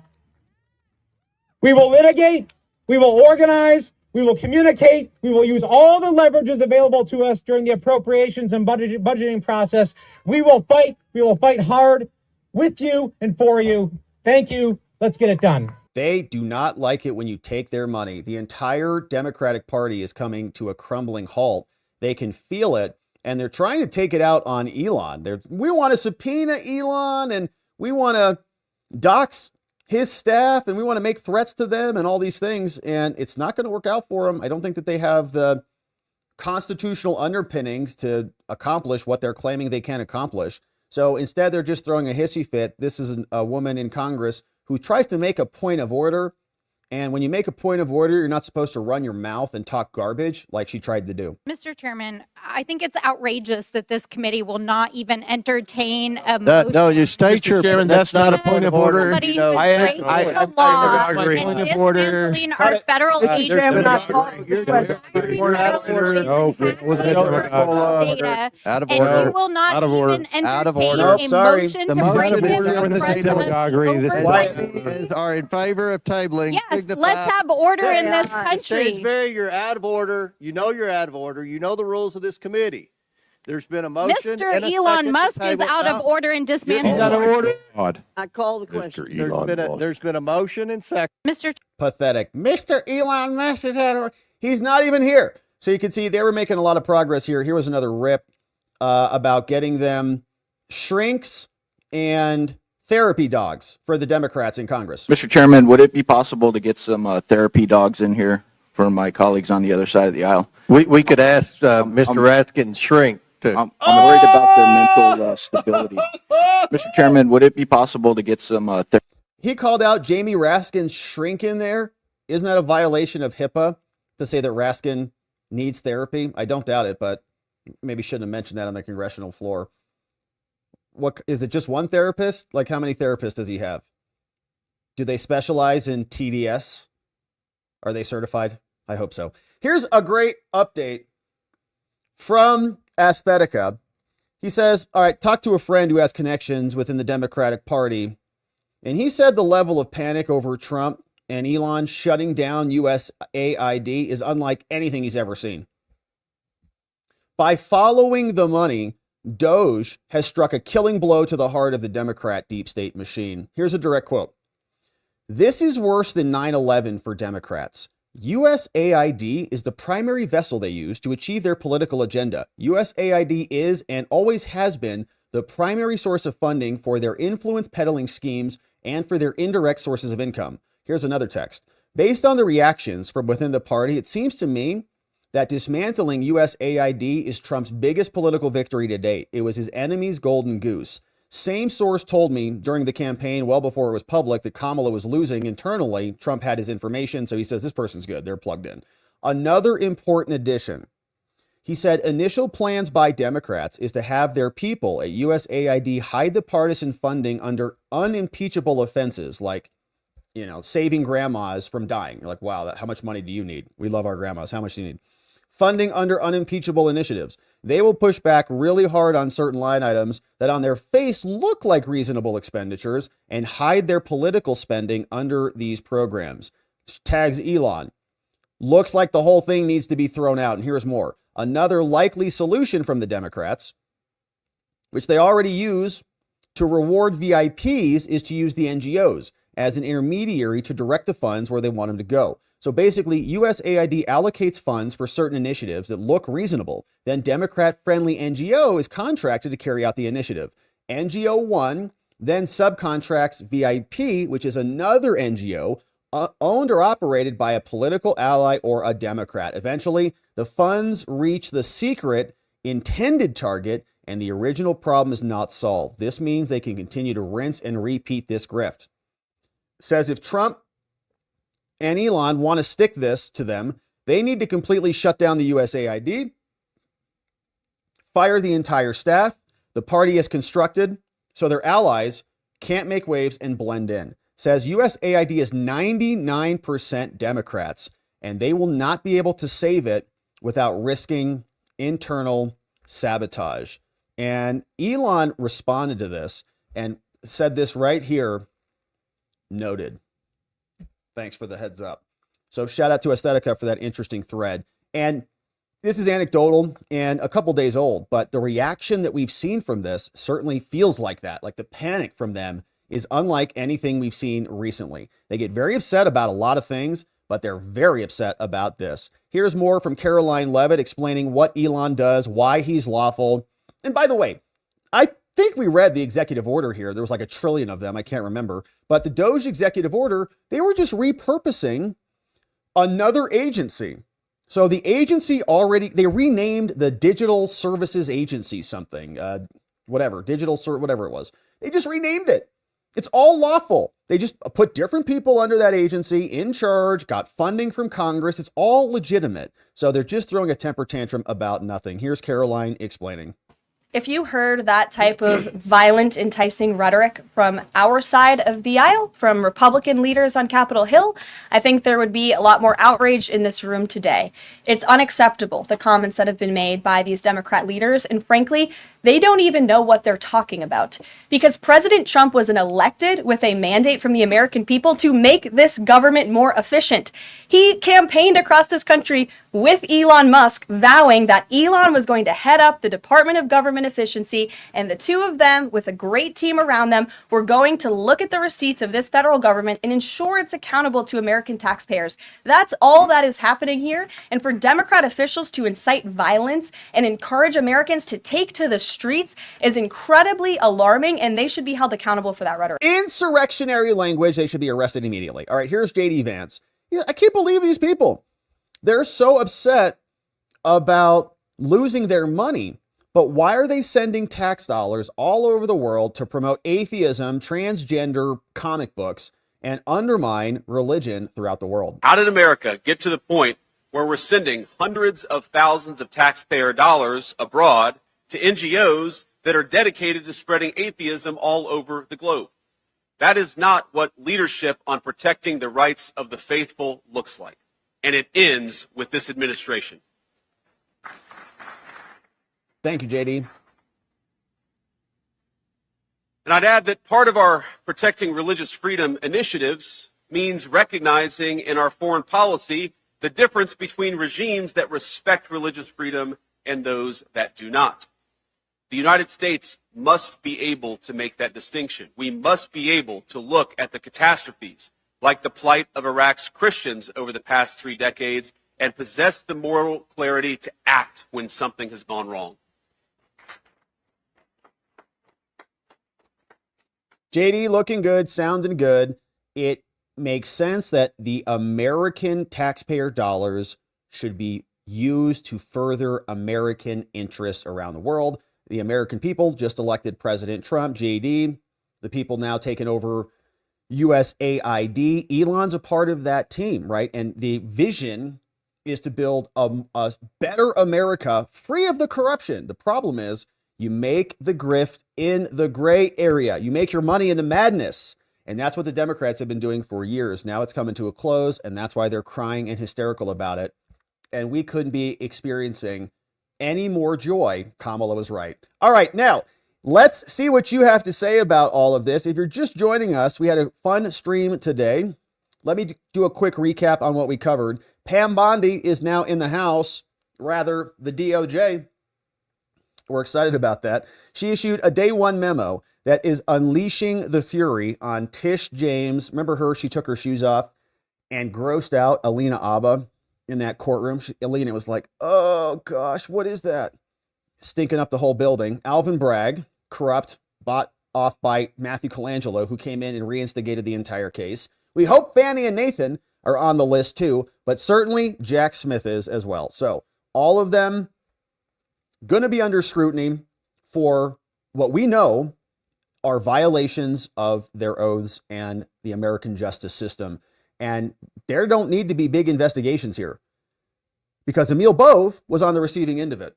We will litigate, we will organize, we will communicate, we will use all the leverages available to us during the appropriations and budgeting process. We will fight hard with you and for you. Thank you. Let's get it done. They do not like it when you take their money. The entire Democratic Party is coming to a crumbling halt. They can feel it, and they're trying to take it out on Elon. We want to subpoena Elon, and we want to dox his staff, and we want to make threats to them and all these things, and it's not going to work out for them. I don't think that they have the constitutional underpinnings to accomplish what they're claiming they can accomplish. So instead, they're just throwing a hissy fit. This is a woman in Congress who tries to make a point of order. And when you make a point of order, you're not supposed to run your mouth and talk garbage like she tried to do. Mr. Chairman, I think it's outrageous that this committee will not even entertain a motion. No, you state your, Chairman, that's not a point of order. Somebody No, who's I breaking the law agree. and Point of order. dismantling our federal agencies. Data, out of and you order. will not Out of order. even Out of entertain order. a Sorry. motion The to bring motion this is to when this is President demagoguery. This is over. Are in favor of tabling. Yes, signify- let's have order in this country. Stansbury, you're out of order. You know you're out of order. You know the rules of this committee. There's been a motion. Mr. and a Elon second to Musk is table. out of order and dismantling. He's out of order. I call the question. Elon Musk. There's been a motion and second. Mr. Pathetic. Mr. Elon Musk, he's not even here. So you can see they were making a lot of progress here. Here was another rip about getting them shrinks and therapy dogs for the Democrats in Congress. Mr. Chairman, would it be possible to get some therapy dogs in here for my colleagues on the other side of the aisle? We could ask Mr. Raskin Shrink to. I'm worried about their mental stability. Mr. Chairman, would it be possible to get some He called out Jamie Raskin's shrink in there. Isn't that a violation of HIPAA to say that Raskin needs therapy? I don't doubt it, but maybe shouldn't have mentioned that on the congressional floor. What is it, just one therapist? Like, how many therapists does he have? Do they specialize in TDS? Are they certified? I hope so. Here's a great update from Aesthetica. He says, all right, talk to a friend who has connections within the Democratic Party. And he said the level of panic over Trump and Elon shutting down USAID is unlike anything he's ever seen. By following the money, DOGE has struck a killing blow to the heart of the Democrat deep state machine. Here's a direct quote. This is worse than 9/11 for Democrats. USAID is the primary vessel they use to achieve their political agenda. USAID is and always has been the primary source of funding for their influence peddling schemes and for their indirect sources of income. Here's another text. Based on the reactions from within the party, it seems to me that dismantling USAID is Trump's biggest political victory to date. It was his enemy's golden goose. Same source told me during the campaign, well before it was public, that Kamala was losing internally. Trump had his information, so he says this person's good. They're plugged in. Another important addition. He said initial plans by Democrats is to have their people at USAID hide the partisan funding under unimpeachable offenses like, saving grandmas from dying. You're like, wow, how much money do you need? We love our grandmas. How much do you need? Funding under unimpeachable initiatives. They will push back really hard on certain line items that on their face look like reasonable expenditures and hide their political spending under these programs. Tags Elon. Looks like the whole thing needs to be thrown out. And here's more. Another likely solution from the Democrats, which they already use to reward VIPs, is to use the NGOs. as an intermediary to direct the funds where they want them to go. So basically, USAID allocates funds for certain initiatives that look reasonable. Then Democrat-friendly NGO is contracted to carry out the initiative. NGO 1 then subcontracts VIP, which is another NGO owned or operated by a political ally or a Democrat. Eventually, the funds reach the secret intended target and the original problem is not solved. This means they can continue to rinse and repeat this grift. Says if Trump and Elon want to stick this to them, they need to completely shut down the USAID, fire the entire staff the party has constructed so their allies can't make waves and blend in. Says USAID is 99% Democrats, and they will not be able to save it without risking internal sabotage. And Elon responded to this and said this right here, noted. Thanks for the heads up. So shout out to Aesthetica for that interesting thread. And this is anecdotal and a couple days old, but the reaction that we've seen from this certainly feels like that. Like the panic from them is unlike anything we've seen recently. They get very upset about a lot of things, but they're very upset about this. Here's more from Karoline Leavitt explaining what Elon does, why he's lawful. And by the way, I think we read the executive order here. There was like a trillion of them. I can't remember. But the DOGE executive order, they were just repurposing another agency. So the agency already, they renamed the Digital Services Agency something, whatever it was. They just renamed it. It's all lawful. They just put different people under that agency in charge, got funding from Congress. It's all legitimate. So they're just throwing a temper tantrum about nothing. Here's Karoline explaining. If you heard that type of violent, enticing rhetoric from our side of the aisle, from Republican leaders on Capitol Hill, I think there would be a lot more outrage in this room today. It's unacceptable, the comments that have been made by these Democrat leaders, and frankly, they don't even know what they're talking about. Because President Trump was elected with a mandate from the American people to make this government more efficient. He campaigned across this country with Elon Musk, vowing that Elon was going to head up the Department of Government Efficiency, and the two of them, with a great team around them, were going to look at the receipts of this federal government and ensure it's accountable to American taxpayers. That's all that is happening here. And for Democrat officials to incite violence and encourage Americans to take to the streets is incredibly alarming, and they should be held accountable for that rhetoric. Insurrectionary language, they should be arrested immediately. All right, here's JD Vance. I can't believe these people. They're so upset about losing their money, but why are they sending tax dollars all over the world to promote atheism, transgender comic books, and undermine religion throughout the world? How did America get to the point where we're sending hundreds of thousands of taxpayer dollars abroad to NGOs that are dedicated to spreading atheism all over the globe? That is not what leadership on protecting the rights of the faithful looks like. And it ends with this administration. Thank you, JD. And I'd add that part of our protecting religious freedom initiatives means recognizing in our foreign policy the difference between regimes that respect religious freedom and those that do not. The United States must be able to make that distinction. We must be able to look at the catastrophes, like the plight of Iraq's Christians over the past 3 decades, and possess the moral clarity to act when something has gone wrong. JD looking good, sounding good. It makes sense that the American taxpayer dollars should be used to further American interests around the world. The American people just elected President Trump, JD. The people now taking over USAID. Elon's a part of that team, right? And the vision is to build a better America free of the corruption. The problem is you make the grift in the gray area. You make your money in the madness. And that's what the Democrats have been doing for years. Now it's coming to a close, and that's why they're crying and hysterical about it. And we couldn't be experiencing any more joy. Kamala was right. All right, now let's see what you have to say about all of this. If you're just joining us, we had a fun stream today. Let me do a quick recap on what we covered. Pam Bondi is now in the House, rather the DOJ. We're excited about that. She issued a day one memo that is unleashing the fury on Tish James. Remember her? She took her shoes off and grossed out Alina Abba in that courtroom. Alina was like, oh gosh, what is that? Stinking up the whole building. Alvin Bragg, corrupt, bought off by Matthew Colangelo, who came in and reinstigated the entire case. We hope Fani and Nathan are on the list too, but certainly Jack Smith is as well. So all of them going to be under scrutiny for what we know are violations of their oaths and the American justice system. And there don't need to be big investigations here because Emil Bove was on the receiving end of it.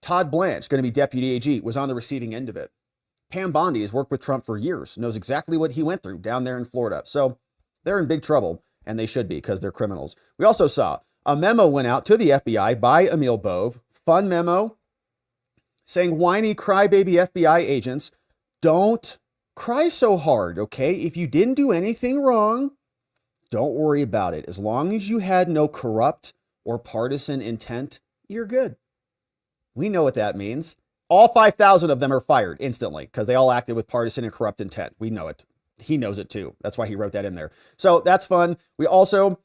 Todd Blanche, going to be deputy AG, was on the receiving end of it. Pam Bondi has worked with Trump for years, knows exactly what he went through down there in Florida. So they're in big trouble, and they should be because they're criminals. We also saw a memo went out to the FBI by Emil Bove, fun memo saying whiny crybaby FBI agents, don't cry so hard, okay? If you didn't do anything wrong, don't worry about it. As long as you had no corrupt or partisan intent, you're good. We know what that means. All 5,000 of them are fired instantly because they all acted with partisan and corrupt intent. We know it. He knows it too. That's why he wrote that in there. So that's fun. We also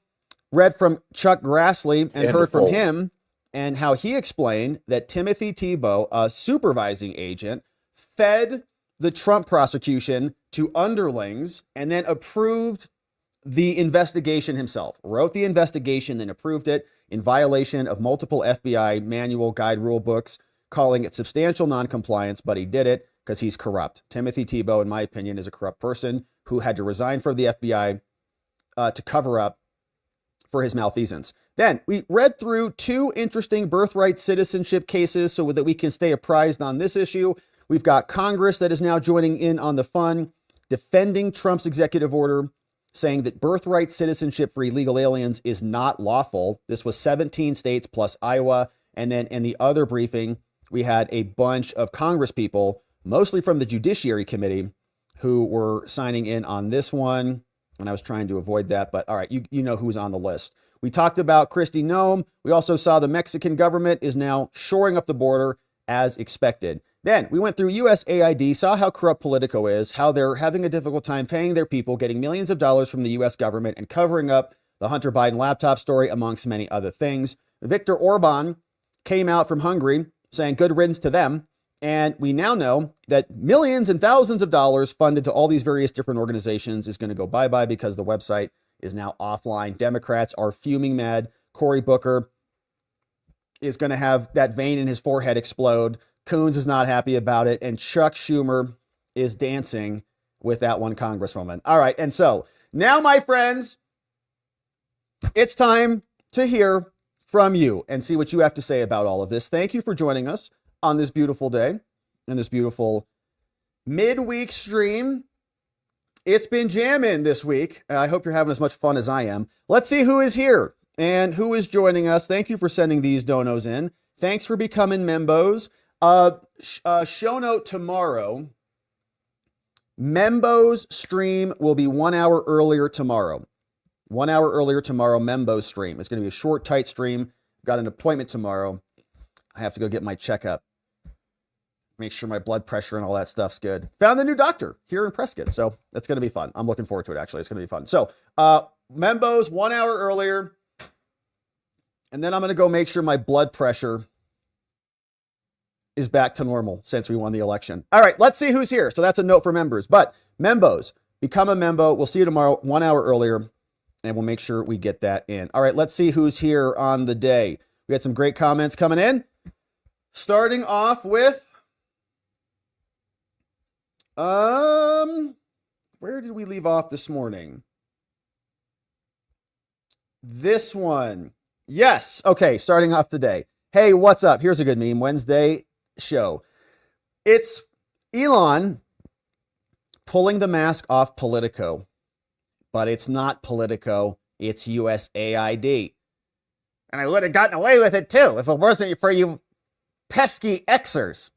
read from Chuck Grassley and heard from him and how he explained that Timothy Tebow, a supervising agent, fed the Trump prosecution to underlings and then approved the investigation himself, wrote the investigation, then approved it in violation of multiple FBI manual guide rule books, calling it substantial noncompliance, but he did it because he's corrupt. Timothy Tebow, in my opinion, is a corrupt person who had to resign from the FBI to cover up for his malfeasance. Then we read through two interesting birthright citizenship cases so that we can stay apprised on this issue. We've got Congress that is now joining in on the fun, defending Trump's executive order, saying that birthright citizenship for illegal aliens is not lawful. This was 17 states plus Iowa. And then in the other briefing, we had a bunch of Congress people, mostly from the Judiciary Committee, who were signing in on this one. And I was trying to avoid that, but all right, you know who's on the list. We talked about Kristi Noem. We also saw the Mexican government is now shoring up the border as expected. Then we went through USAID, saw how corrupt Politico is, how they're having a difficult time paying their people, getting millions of dollars from the US government and covering up the Hunter Biden laptop story, amongst many other things. Viktor Orban came out from Hungary saying good riddance to them. And we now know that millions and thousands of dollars funded to all these various different organizations is going to go bye-bye because the website is now offline. Democrats are fuming mad. Cory Booker is going to have that vein in his forehead explode. Coons is not happy about it. And Chuck Schumer is dancing with that one congresswoman. All right. And so now, my friends, it's time to hear from you and see what you have to say about all of this. Thank you for joining us on this beautiful day and this beautiful midweek stream. It's been jamming this week. I hope you're having as much fun as I am. Let's see who is here and who is joining us. Thank you for sending these donos in. Thanks for becoming membos. Show note tomorrow. Membos stream will be 1 hour earlier tomorrow. 1 hour earlier tomorrow, Membos stream. It's going to be a short, tight stream. Got an appointment tomorrow. I have to go get my checkup. Make sure my blood pressure and all that stuff's good. Found the new doctor here in Prescott. So that's going to be fun. I'm looking forward to it, actually. It's going to be fun. So Membos 1 hour earlier. And then I'm going to go make sure my blood pressure is back to normal since we won the election. All right, let's see who's here. So that's a note for members. But Membos, become a Membo. We'll see you tomorrow 1 hour earlier. And we'll make sure we get that in. All right, let's see who's here on the day. We had some great comments coming in. Starting off with, where did we leave off this morning? This one. Yes. Okay, starting off today. Hey, what's up? Here's a good meme. Wednesday show. It's Elon pulling the mask off Politico. But it's not Politico, it's USAID. And I would have gotten away with it too if it wasn't for you pesky Xers.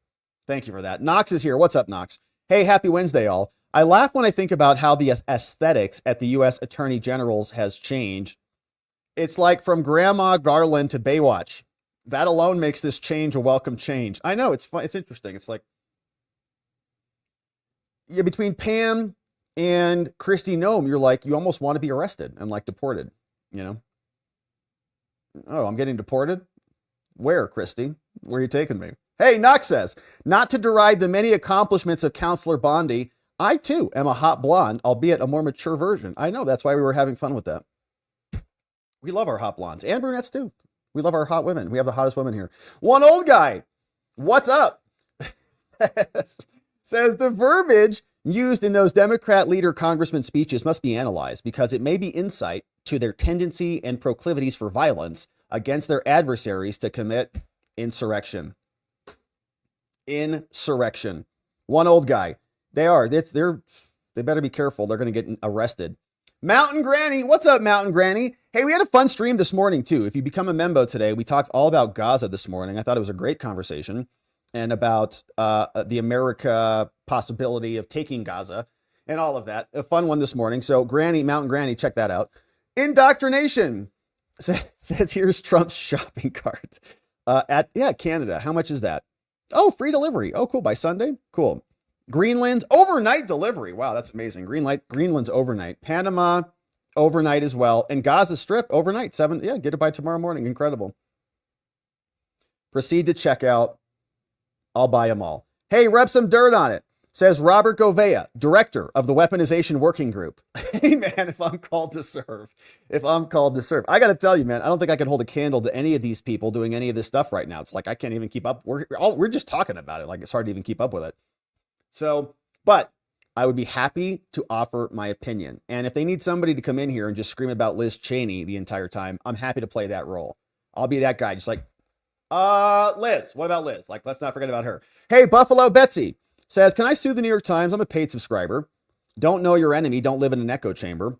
Thank you for that. Knox is here. What's up, Knox? Hey, happy Wednesday, all. I laugh when I think about how the aesthetics at the U.S. Attorney General's has changed. It's like from Grandma Garland to Baywatch. That alone makes this change a welcome change. I know, it's fun. It's interesting. It's like, yeah, between Pam and Kristi Noem, you're like, you almost want to be arrested and like deported, you know? Oh, I'm getting deported? Where, Kristi? Where are you taking me? Hey, Knox says, not to deride the many accomplishments of Counselor Bondi, I too am a hot blonde, albeit a more mature version. I know, that's why we were having fun with that. We love our hot blondes and brunettes too. We love our hot women. We have the hottest women here. One old guy, what's up? Says the verbiage used in those Democrat leader congressman speeches must be analyzed because it may be insight to their tendency and proclivities for violence against their adversaries to commit insurrection. Insurrection. One old guy. They better be careful. They're going to get arrested. Mountain Granny. What's up, Mountain Granny? Hey, we had a fun stream this morning too. If you become a member today, we talked all about Gaza this morning. I thought it was a great conversation and about the America possibility of taking Gaza and all of that. A fun one this morning. So Mountain Granny, check that out. Indoctrination says here's Trump's shopping cart Canada. How much is that? Oh, free delivery. Oh, cool. By Sunday. Cool. Greenland overnight delivery. Wow, that's amazing. Greenland's overnight. Panama overnight as well. And Gaza Strip overnight. Get it by tomorrow morning. Incredible. Proceed to checkout. I'll buy them all. Hey, rub some dirt on it. Says Robert Govea, director of the Weaponization Working Group. Hey, man, if I'm called to serve. I got to tell you, man, I don't think I could hold a candle to any of these people doing any of this stuff right now. It's like I can't even keep up. We're just talking about it. Like it's hard to even keep up with it. So, but I would be happy to offer my opinion. And if they need somebody to come in here and just scream about Liz Cheney the entire time, I'm happy to play that role. I'll be that guy, just like, Liz, what about Liz? Like, let's not forget about her. Hey, Buffalo Betsy says, can I sue the New York Times? I'm a paid subscriber. Don't know your enemy. Don't live in an echo chamber.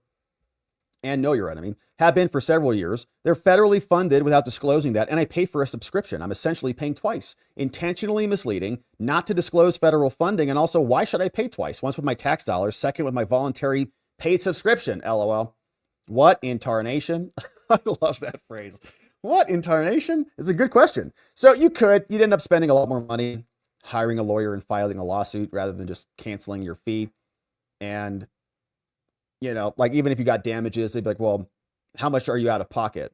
And know your enemy. Have been for several years. They're federally funded without disclosing that. And I pay for a subscription. I'm essentially paying twice. Intentionally misleading, not to disclose federal funding. And also, why should I pay twice? Once with my tax dollars, second with my voluntary paid subscription. LOL. What in tarnation? I love that phrase. What in tarnation? It's a good question. So you'd end up spending a lot more money hiring a lawyer and filing a lawsuit rather than just canceling your fee. And, you know, like even if you got damages, they'd be like, well, how much are you out of pocket?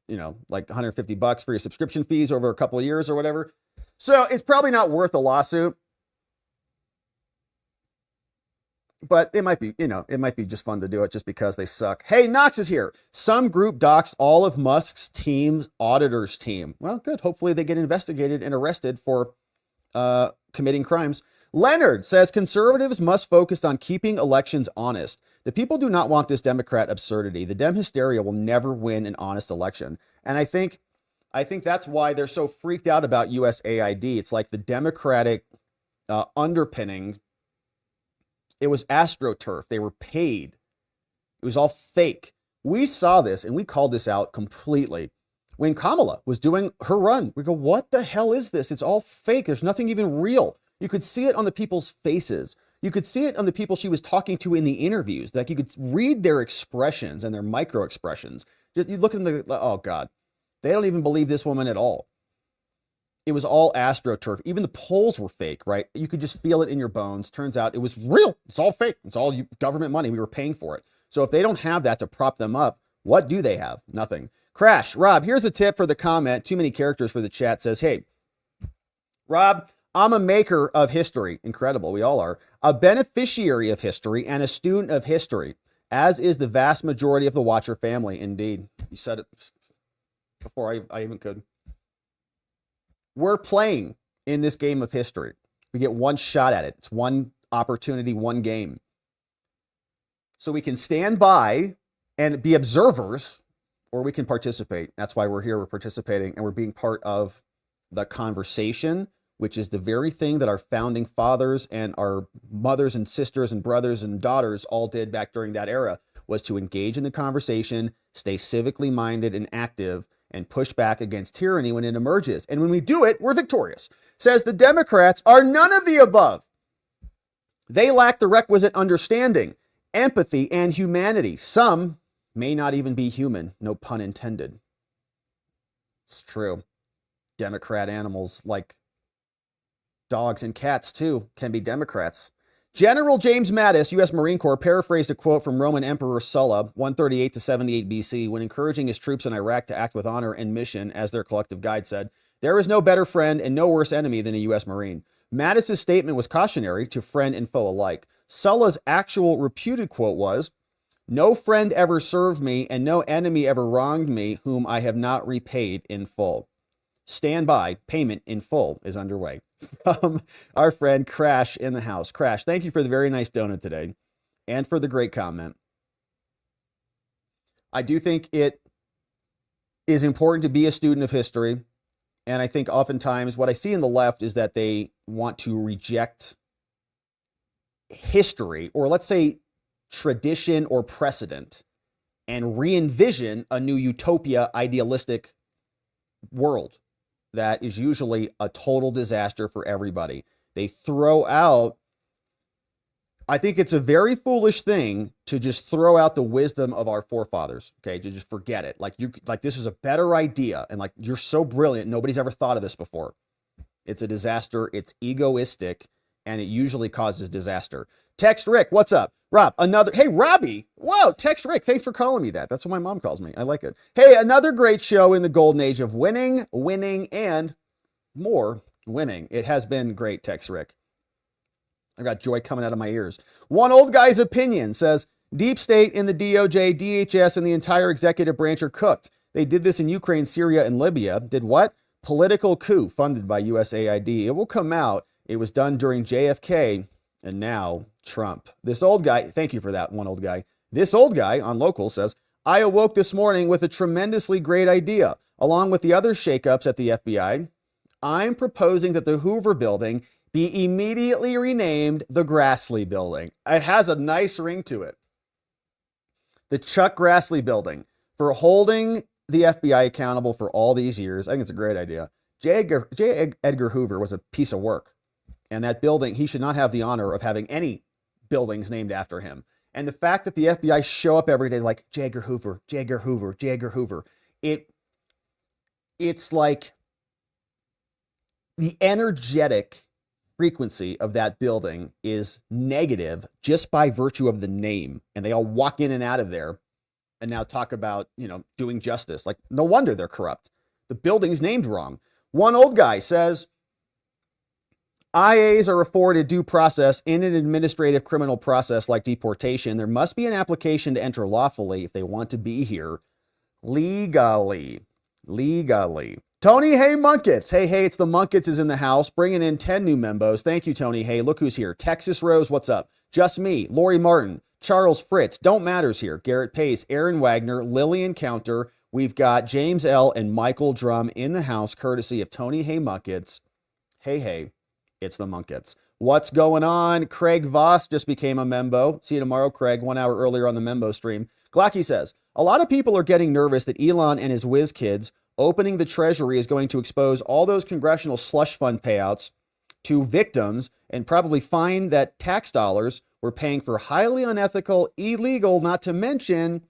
You know, like $150 for your subscription fees over a couple of years or whatever. So it's probably not worth a lawsuit. But it might be just fun to do it just because they suck. Hey, Knox is here. Some group doxed all of Musk's team's auditors team. Well, good. Hopefully they get investigated and arrested for committing crimes. Leonard says conservatives must focus on keeping elections honest. The people do not want this Democrat absurdity. The Dem hysteria will never win an honest election. And I think that's why they're so freaked out about USAID. It's like the Democratic underpinning. It was AstroTurf. They were paid. It was all fake. We saw this and we called this out completely. When Kamala was doing her run, we go, what the hell is this? It's all fake. There's nothing even real. You could see it on the people's faces. You could see it on the people she was talking to in the interviews. Like you could read their expressions and their micro expressions. Just you look at oh God, they don't even believe this woman at all. It was all AstroTurf. Even the polls were fake, right? You could just feel it in your bones. Turns out it was real. It's all fake. It's all government money. We were paying for it. So if they don't have that to prop them up, what do they have? Nothing. Crash. Rob, here's a tip for the comment. Too many characters for the chat. Says, hey, Rob, I'm a maker of history. Incredible. We all are. A beneficiary of history and a student of history, as is the vast majority of the Watcher family. Indeed. You said it before I even could. We're playing in this game of history. We get one shot at it. It's one opportunity, one game. So we can stand by and be observers, or we can participate. That's why we're here. We're participating, and we're being part of the conversation, which is the very thing that our founding fathers and our mothers and sisters and brothers and daughters all did back during that era, was to engage in the conversation, stay civically minded and active, and push back against tyranny when it emerges. And when we do it, we're victorious. Says the Democrats are none of the above. They lack the requisite understanding, empathy, and humanity. Some may not even be human, no pun intended. It's true. Democrat animals like dogs and cats too can be Democrats. General James Mattis, U.S. Marine Corps, paraphrased a quote from Roman Emperor Sulla, 138 to 78 BC, when encouraging his troops in Iraq to act with honor and mission, as their collective guide said, "There is no better friend and no worse enemy than a U.S. Marine." Mattis's statement was cautionary to friend and foe alike. Sulla's actual reputed quote was, "No friend ever served me and no enemy ever wronged me whom I have not repaid in full." Stand by, payment in full is underway. From our friend Crash in the house. Crash, thank you for the very nice donut today and for the great comment. I do think it is important to be a student of history. And I think oftentimes what I see in the left is that they want to reject history, or let's say tradition or precedent, and re-envision a new utopia, idealistic world that is usually a total disaster for everybody. They throw out, I think it's a very foolish thing to just throw out the wisdom of our forefathers, okay? To just forget it. Like this is a better idea, and like you're so brilliant, nobody's ever thought of this before. It's a disaster, it's egoistic, and it usually causes disaster. Text Rick, what's up? Rob, hey, Robbie. Whoa, Text Rick, thanks for calling me that. That's what my mom calls me. I like it. Hey, another great show in the golden age of winning, and more winning. It has been great, Text Rick. I've got joy coming out of my ears. One old guy's opinion says, deep state in the DOJ, DHS, and the entire executive branch are cooked. They did this in Ukraine, Syria, and Libya. Did what? Political coup funded by USAID. It will come out. It was done during JFK, and now Trump. This old guy, thank you for that, one old guy. This old guy on Local says, I awoke this morning with a tremendously great idea. Along with the other shakeups at the FBI, I'm proposing that the Hoover Building be immediately renamed the Grassley Building. It has a nice ring to it. The Chuck Grassley Building, for holding the FBI accountable for all these years. I think it's a great idea. J. Edgar Hoover was a piece of work. And that building, he should not have the honor of having any buildings named after him. And the fact that the FBI show up every day like J. Edgar Hoover, J. Edgar Hoover, J. Edgar Hoover, it's like the energetic frequency of that building is negative just by virtue of the name. And they all walk in and out of there and now talk about, doing justice. Like, no wonder they're corrupt. The building's named wrong. One old guy says, IAs are afforded due process in an administrative criminal process like deportation. There must be an application to enter lawfully if they want to be here legally. Tony Hay Munkets. Hey, it's the Munkets is in the house, bringing in 10 new membos. Thank you, Tony Hay. Look who's here. Texas Rose, what's up? Just me, Lori Martin, Charles Fritz, Don't Matters here. Garrett Pace, Aaron Wagner, Lillian Counter. We've got James L. and Michael Drum in the house, courtesy of Tony Hay Munkets. Hey. It's the Munkets. What's going on? Craig Voss just became a membo. See you tomorrow, Craig, 1 hour earlier on the membo stream. Glocky says, a lot of people are getting nervous that Elon and his whiz kids opening the treasury is going to expose all those congressional slush fund payouts to victims and probably find that tax dollars were paying for highly unethical, illegal, not to mention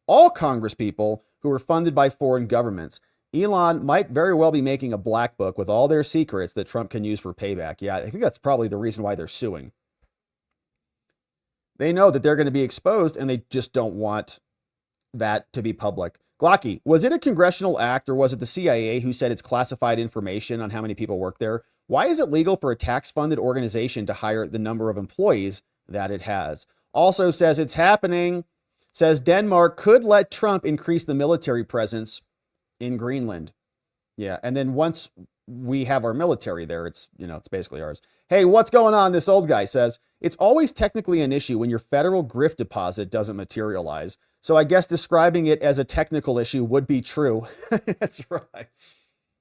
all Congress people who were funded by foreign governments. Elon might very well be making a black book with all their secrets that Trump can use for payback. Yeah, I think that's probably the reason why they're suing. They know that they're going to be exposed and they just don't want that to be public. Glocky, was it a congressional act or was it the CIA who said it's classified information on how many people work there? Why is it legal for a tax-funded organization to hire the number of employees that it has? Also says it's happening. Says Denmark could let Trump increase the military presence in Greenland. Yeah, and then once we have our military there, it's basically ours. Hey, what's going on? This old guy says, it's always technically an issue when your federal grift deposit doesn't materialize. So I guess describing it as a technical issue would be true. That's right.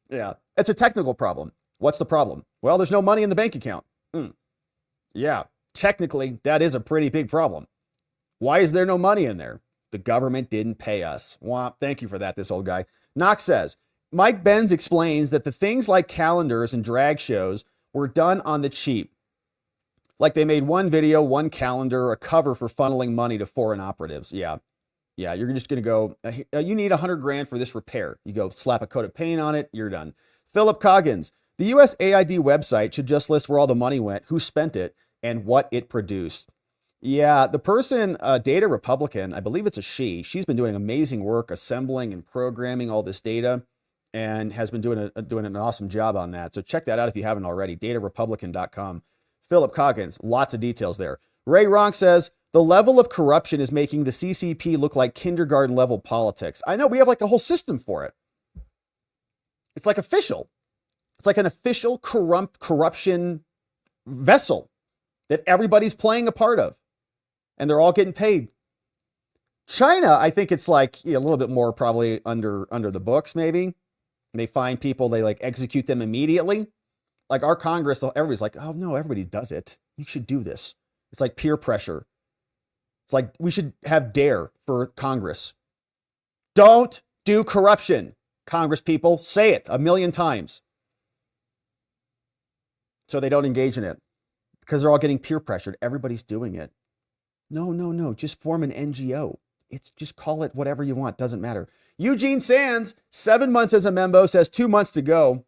Yeah, it's a technical problem. What's the problem? Well, there's no money in the bank account. Yeah, technically, that is a pretty big problem. Why is there no money in there? The government didn't pay us. Womp. Thank you for that, this old guy. Knox says, Mike Benz explains that the things like calendars and drag shows were done on the cheap. Like they made one video, one calendar, a cover for funneling money to foreign operatives. Yeah, you're just going to go, you need $100,000 for this repair. You go slap a coat of paint on it, you're done. Philip Coggins, the USAID website should just list where all the money went, who spent it, and what it produced. Yeah, the person, Data Republican, I believe it's a she. She's been doing amazing work assembling and programming all this data and has been doing an awesome job on that. So check that out if you haven't already, datarepublican.com. Philip Coggins, lots of details there. Ray Ronk says, the level of corruption is making the CCP look like kindergarten level politics. I know, we have like a whole system for it. It's like official. It's like an official corruption vessel that everybody's playing a part of. And they're all getting paid. China, I think it's like a little bit more probably under the books, maybe. And they find people, they like execute them immediately. Like our Congress, everybody's like, oh no, everybody does it. You should do this. It's like peer pressure. It's like we should have DARE for Congress. Don't do corruption, Congress people. Say it a million times. So they don't engage in it because they're all getting peer pressured. Everybody's doing it. No. Just form an NGO. It's just call it whatever you want. Doesn't matter. Eugene Sands, 7 months as a member, says 2 months to go.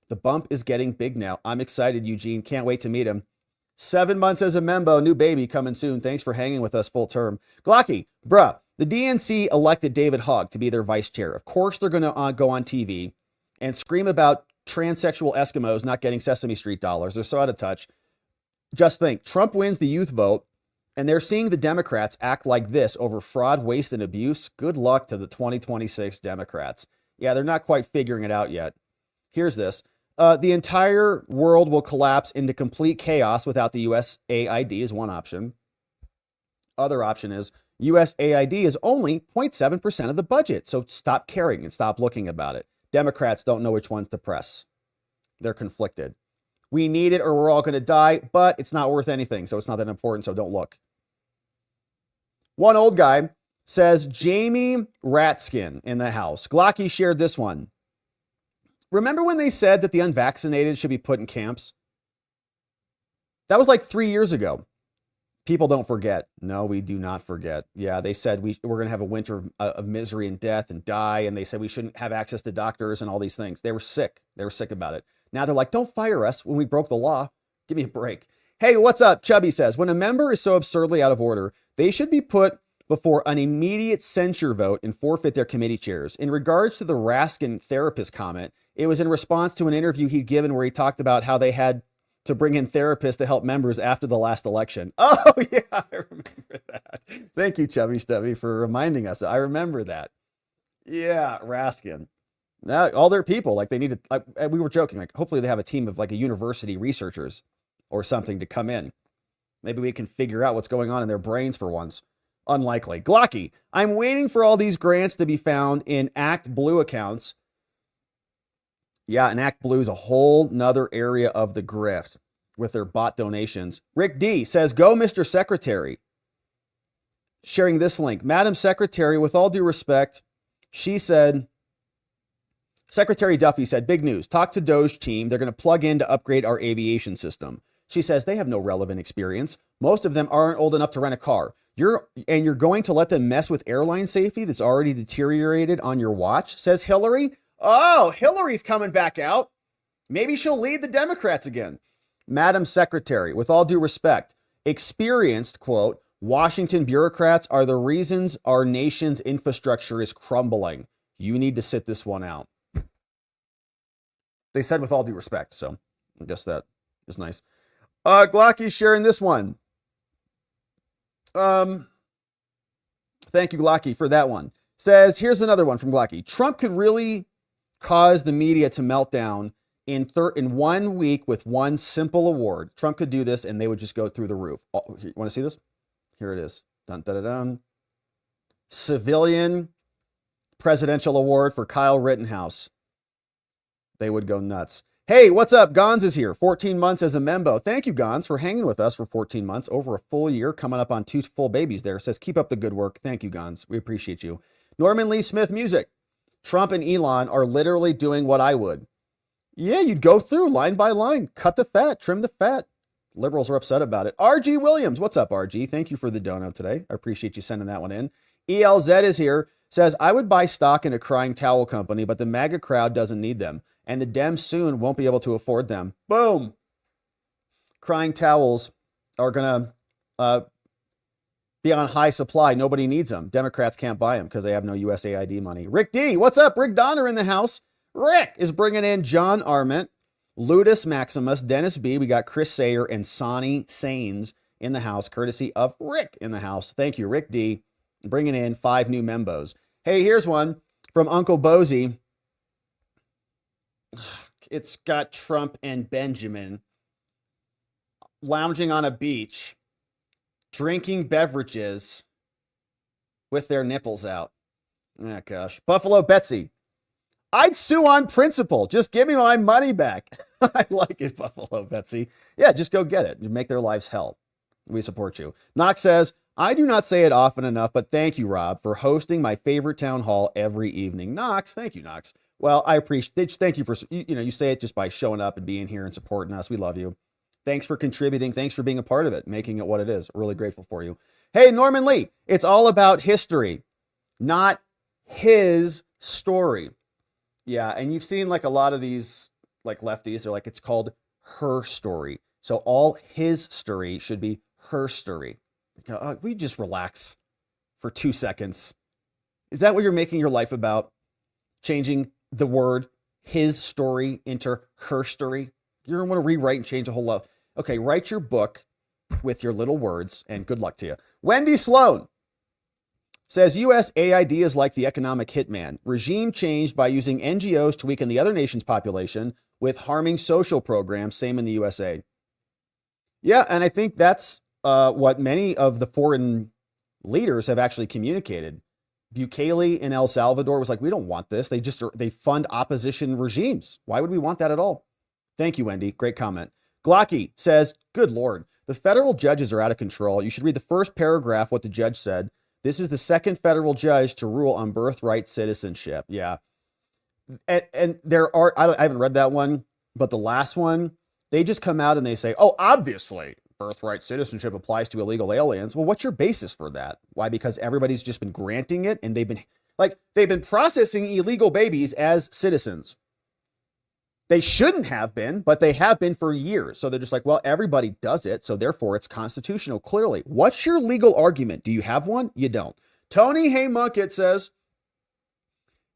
The bump is getting big now. I'm excited, Eugene. Can't wait to meet him. 7 months as a member, new baby coming soon. Thanks for hanging with us full term. Glocky, bruh, the DNC elected David Hogg to be their vice chair. Of course, they're going to go on TV and scream about transsexual Eskimos not getting Sesame Street dollars. They're so out of touch. Just think, Trump wins the youth vote, and they're seeing the Democrats act like this over fraud, waste, and abuse. Good luck to the 2026 Democrats. Yeah, they're not quite figuring it out yet. Here's this. The entire world will collapse into complete chaos without the USAID is one option. Other option is USAID is only 0.7% of the budget, so stop caring and stop looking about it. Democrats don't know which ones to press. They're conflicted. We need it or we're all going to die, but it's not worth anything, so it's not that important, so don't look. One old guy says, Jamie Ratskin in the house. Glocky shared this one. Remember when they said that the unvaccinated should be put in camps? That was like 3 years ago. People don't forget. No, we do not forget. Yeah, they said we're going to have a winter of misery and death and die, and they said we shouldn't have access to doctors and all these things. They were sick. They were sick about it. Now they're like, don't fire us when we broke the law. Give me a break. Hey, what's up? Chubby says, when a member is so absurdly out of order, they should be put before an immediate censure vote and forfeit their committee chairs. In regards to the Raskin therapist comment, it was in response to an interview he'd given where he talked about how they had to bring in therapists to help members after the last election. Oh, yeah, I remember that. Thank you, Chubby Stubby, for reminding us. I remember that. Yeah, Raskin. Now, all their people, like they need to, like, we were joking, like hopefully they have a team of like a university researchers or something to come in. Maybe we can figure out what's going on in their brains for once. Unlikely. Glocky, I'm waiting for all these grants to be found in Act Blue accounts. Yeah, and Act Blue is a whole nother area of the grift with their bot donations. Rick D says, go, Mr. Secretary. Sharing this link. Madam Secretary, with all due respect, she said, Secretary Duffy said, big news. Talk to DOGE team. They're going to plug in to upgrade our aviation system. She says they have no relevant experience. Most of them aren't old enough to rent a car. You're going to let them mess with airline safety that's already deteriorated on your watch, says Hillary. Oh, Hillary's coming back out. Maybe she'll lead the Democrats again. Madam Secretary, with all due respect, experienced, quote, Washington bureaucrats are the reasons our nation's infrastructure is crumbling. You need to sit this one out. They said with all due respect, so I guess that is nice. Glocky's sharing this one. Thank you, Glocky, for that one. Says, here's another one from Glocky. Trump could really cause the media to melt down in 1 week with one simple award. Trump could do this and they would just go through the roof. Oh, you want to see this? Here it is. Dun, dun, dun, dun. Civilian Presidential Award for Kyle Rittenhouse. They would go nuts. Hey, what's up? Gons is here. 14 months as a membo. Thank you, Gons, for hanging with us for 14 months, over a full year, coming up on 2 full babies there. Says, keep up the good work. Thank you, Gons. We appreciate you. Norman Lee Smith Music. Trump and Elon are literally doing what I would. Yeah, you'd go through line by line, cut the fat, trim the fat. Liberals are upset about it. RG Williams. What's up, RG? Thank you for the dono today. I appreciate you sending that one in. ELZ is here. Says, I would buy stock in a crying towel company, but the MAGA crowd doesn't need them. And the Dems soon won't be able to afford them. Boom. crying towels are going to be on high supply. Nobody needs them. Democrats can't buy them because they have no USAID money. Rick D, what's up? Rick Donner in the house. Rick is bringing in John Arment, Ludus Maximus, Dennis B. We got Chris Sayer and Sonny Sains in the house, courtesy of Rick in the house. Thank you, Rick D, bringing in 5 new membos. Hey, here's one from Uncle Bozy. It's got Trump and Benjamin lounging on a beach, drinking beverages with their nipples out. Oh, gosh. Buffalo Betsy. I'd sue on principle. Just give me my money back. I like it, Buffalo Betsy. Yeah, just go get it. Make their lives hell. We support you. Knox says, I do not say it often enough, but thank you, Rob, for hosting my favorite town hall every evening. Knox, thank you, Knox. Well, I appreciate, thank you for, you say it just by showing up and being here and supporting us. We love you. Thanks for contributing. Thanks for being a part of it, making it what it is. Really grateful for you. Hey, Norman Lee, it's all about history, not his story. Yeah, and you've seen like a lot of these like lefties, they're like, it's called her story. So all his story should be her story. We just relax for 2 seconds. Is that what you're making your life about? Changing the word his story into her story? You don't want to rewrite and change a whole lot. Okay, write your book with your little words and good luck to you. Wendy Sloan says USAID is like the economic hitman. Regime changed by using NGOs to weaken the other nation's population with harming social programs. Same in the USA. Yeah, and I think that's what many of the foreign leaders have actually communicated. Bukele in El Salvador was like, we don't want this. They fund opposition regimes. Why would we want that at all? Thank you, Wendy. Great comment. Glocky says, good Lord, the federal judges are out of control. You should read the first paragraph, what the judge said. This is the second federal judge to rule on birthright citizenship. Yeah. And there are, I haven't read that one, but the last one, they just come out and they say, oh, obviously birthright citizenship applies to illegal aliens. Well, what's your basis for that? Why? Because everybody's just been granting it and they've been processing illegal babies as citizens. They shouldn't have been, but they have been for years. So they're just like, well, everybody does it. So therefore it's constitutional. Clearly, what's your legal argument? Do you have one? You don't. Tony Haymunkett says,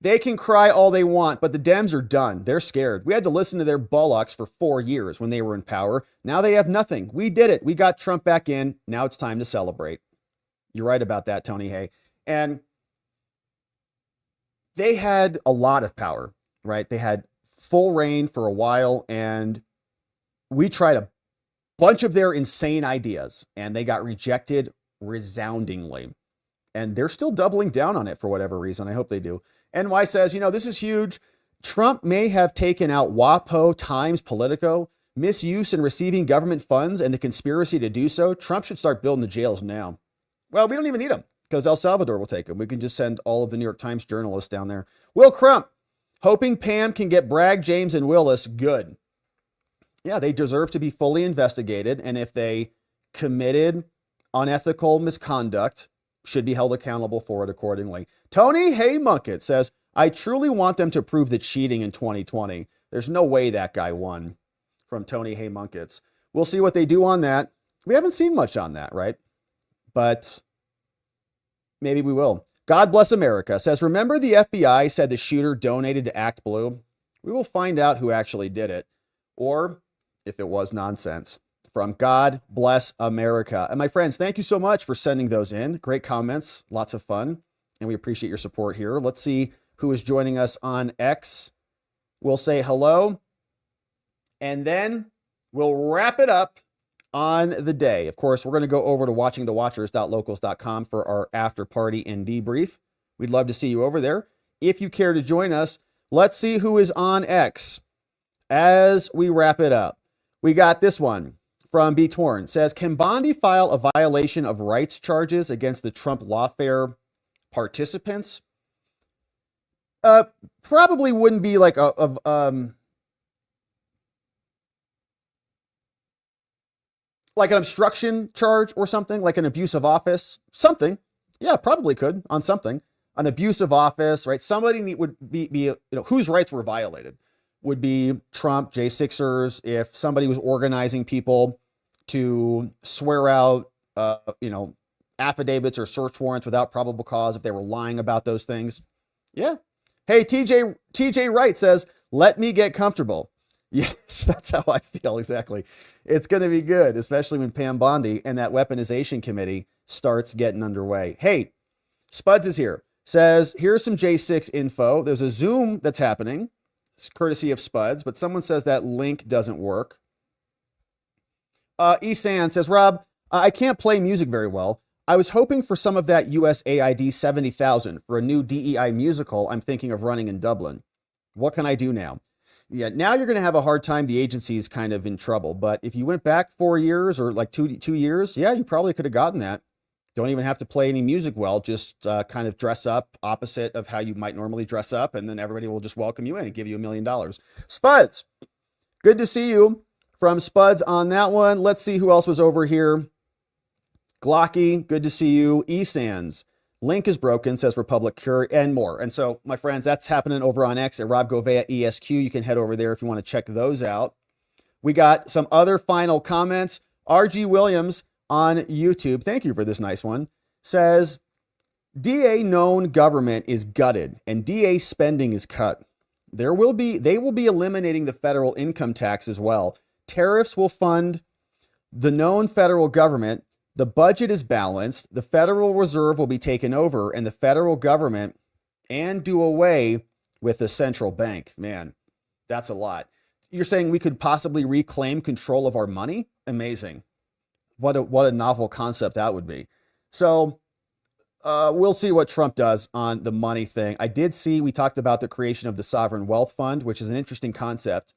they can cry all they want, but the Dems are done. They're scared. We had to listen to their bullocks for 4 years when they were in power. Now they have nothing. We did it. We got Trump back in. Now it's time to celebrate. You're right about that, Tony Hay. And they had a lot of power, right? They had full reign for a while, and we tried a bunch of their insane ideas, and they got rejected resoundingly. And they're still doubling down on it for whatever reason. I hope they do. NY says, this is huge. Trump may have taken out WAPO, Times, Politico, misuse and receiving government funds, and the conspiracy to do so. Trump should start building the jails now. Well, we don't even need them because El Salvador will take them. We can just send all of the New York Times journalists down there. Will Crump, hoping Pam can get Bragg, James, and Willis good. Yeah, they deserve to be fully investigated. And if they committed unethical misconduct, should be held accountable for it accordingly. Tony Haymunkett says, I truly want them to prove the cheating in 2020. There's no way that guy won. From Tony Haymunkett. We'll see what they do on that. We haven't seen much on that, right? But maybe we will. God Bless America says, remember the FBI said the shooter donated to Act Blue? We will find out who actually did it, or if it was nonsense. From God Bless America. And my friends, thank you so much for sending those in. Great comments, lots of fun, and we appreciate your support here. Let's see who is joining us on X. We'll say hello, and then we'll wrap it up on the day. Of course, we're going to go over to watchingthewatchers.locals.com for our after party and debrief. We'd love to see you over there. If you care to join us, let's see who is on X as we wrap it up. We got this one from B. Torn. Says, can Bondi file a violation of rights charges against the Trump lawfare participants? Probably wouldn't be like like an obstruction charge or something, like an abuse of office, something. Yeah, probably could on something. An abuse of office, right? Somebody would be whose rights were violated would be Trump, J6ers. If somebody was organizing people to swear out, affidavits or search warrants without probable cause if they were lying about those things. Yeah. Hey, TJ Wright says, let me get comfortable. Yes, that's how I feel. Exactly. It's going to be good, especially when Pam Bondi and that weaponization committee starts getting underway. Hey, Spuds is here. Says, here's some J6 info. There's a Zoom that's happening. It's courtesy of Spuds, but someone says that link doesn't work. Esan says, Rob, I can't play music very well. I was hoping for some of that USAID 70,000 for a new DEI musical I'm thinking of running in Dublin. What can I do now? Yeah, now you're going to have a hard time. The agency's kind of in trouble. But if you went back 4 years or like two years, yeah, you probably could have gotten that. Don't even have to play any music well. Just kind of dress up opposite of how you might normally dress up. And then everybody will just welcome you in and give you $1 million. Spuds, good to see you from Spuds on that one. Let's see who else was over here. Glocky, good to see you. Esands, link is broken, says Republic Cure, and more. And so, my friends, that's happening over on X at Rob Govea ESQ. You can head over there if you want to check those out. We got some other final comments. RG Williams on YouTube, thank you for this nice one, says, DA known government is gutted and DA spending is cut. They will be eliminating the federal income tax as well. Tariffs will fund the known federal government. The budget is balanced. The Federal Reserve will be taken over and the federal government and do away with the central bank. Man, that's a lot. You're saying we could possibly reclaim control of our money? Amazing. What a novel concept that would be. So we'll see what Trump does on the money thing. I did see, we talked about the creation of the Sovereign Wealth Fund, which is an interesting concept.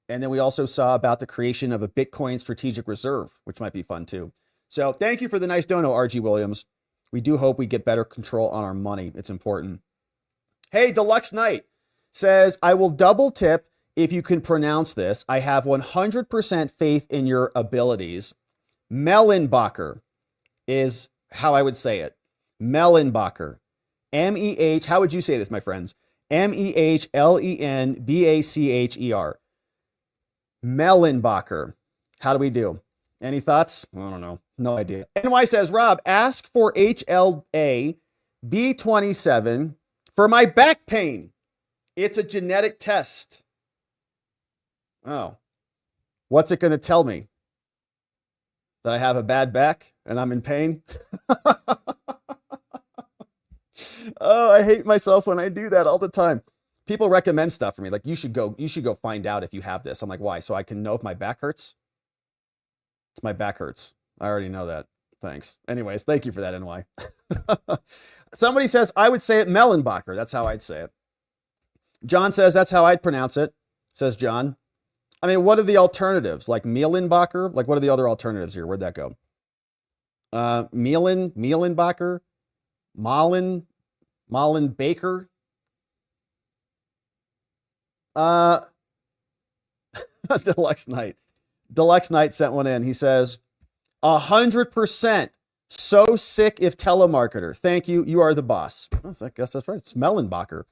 And then we also saw about the creation of a Bitcoin strategic reserve, which might be fun too. So thank you for the nice dono, RG Williams. We do hope we get better control on our money. It's important. Hey, Deluxe Knight says, I will double tip if you can pronounce this. I have 100% faith in your abilities. Mellenbacher is how I would say it. Mellenbacher. M-E-H, how would you say this, my friends? M-E-H-L-E-N-B-A-C-H-E-R. Mellenbacher. How do we do? Any thoughts? I don't know. No idea. NY says, Rob, ask for HLA B27 for my back pain. It's a genetic test. Oh. What's it going to tell me? That I have a bad back and I'm in pain? Oh, I hate myself when I do that all the time. People recommend stuff for me. Like, you should go find out if you have this. I'm like, why? So I can know if my back hurts? My back hurts. I already know that. Thanks. Anyways, thank you for that, NY. Somebody says, I would say it Mellenbacher. That's how I'd say it. John says, that's how I'd pronounce it, says John. I mean, what are the alternatives? Like Mielenbacher? Like, what are the other alternatives here? Where'd that go? Mielenbacher? Malin Baker? Deluxe Knight sent one in. He says, 100%. So sick if telemarketer. Thank you. You are the boss. Oh, I guess that's right. It's Mellenbacher.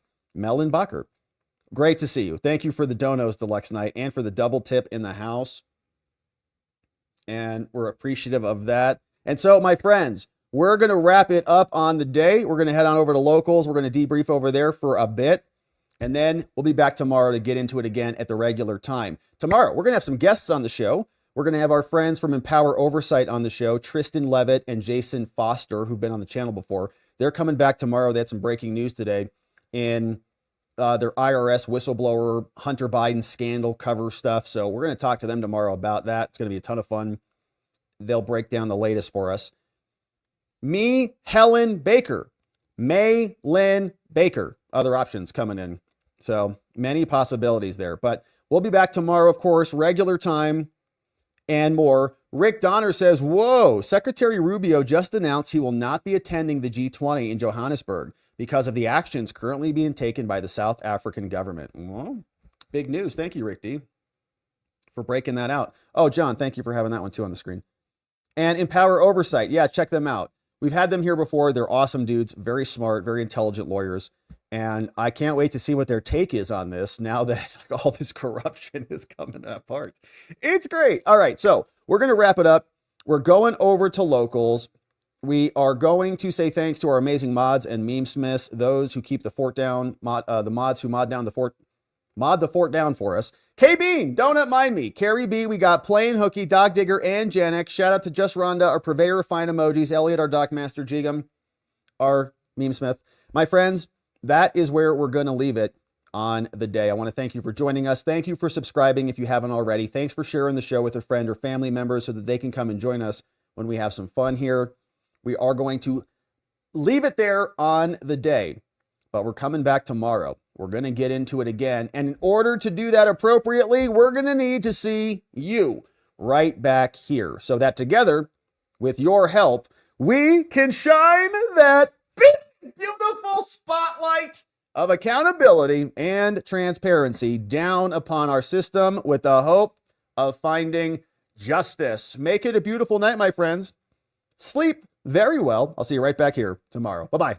Great to see you. Thank you for the donos, Deluxe Knight, and for the double tip in the house. And we're appreciative of that. And so, my friends, we're going to wrap it up on the day. We're going to head on over to Locals. We're going to debrief over there for a bit. And then we'll be back tomorrow to get into it again at the regular time. Tomorrow, we're going to have some guests on the show. We're going to have our friends from Empower Oversight on the show, Tristan Leavitt and Jason Foster, who've been on the channel before. They're coming back tomorrow. They had some breaking news today in their IRS whistleblower Hunter Biden scandal cover stuff. So we're going to talk to them tomorrow about that. It's going to be a ton of fun. They'll break down the latest for us. Me, Helen Baker, May Lynn Baker, other options coming in. So many possibilities there, but we'll be back tomorrow, of course, regular time and more. Rick Donner says, whoa, Secretary Rubio just announced he will not be attending the G20 in Johannesburg because of the actions currently being taken by the South African government. Well, big news. Thank you, Rick D, for breaking that out. Oh, John, thank you for having that one too on the screen. And Empower Oversight. Yeah, check them out. We've had them here before. They're awesome dudes, very smart, very intelligent lawyers. And I can't wait to see what their take is on this now that all this corruption is coming apart. It's great. All right, so we're going to wrap it up. We're going over to locals. We are going to say thanks to our amazing mods and meme smiths, those who keep the fort down, the mods who mod the fort down for us. K Bean, Donut Mind Me, Carrie B, we got Plain Hooky, Dog Digger, and Janek. Shout out to Just Rhonda, our purveyor of fine emojis, Elliot, our Doc Master, Jigam, our meme smith. My friends, that is where we're going to leave it on the day. I want to thank you for joining us. Thank you for subscribing if you haven't already. Thanks for sharing the show with a friend or family member so that they can come and join us when we have some fun here. We are going to leave it there on the day, but we're coming back tomorrow. We're going to get into it again. And in order to do that appropriately, we're going to need to see you right back here so that together, with your help, we can shine that big, beautiful spotlight of accountability and transparency down upon our system with the hope of finding justice. Make it a beautiful night, my friends. Sleep very well. I'll see you right back here tomorrow. Bye-bye.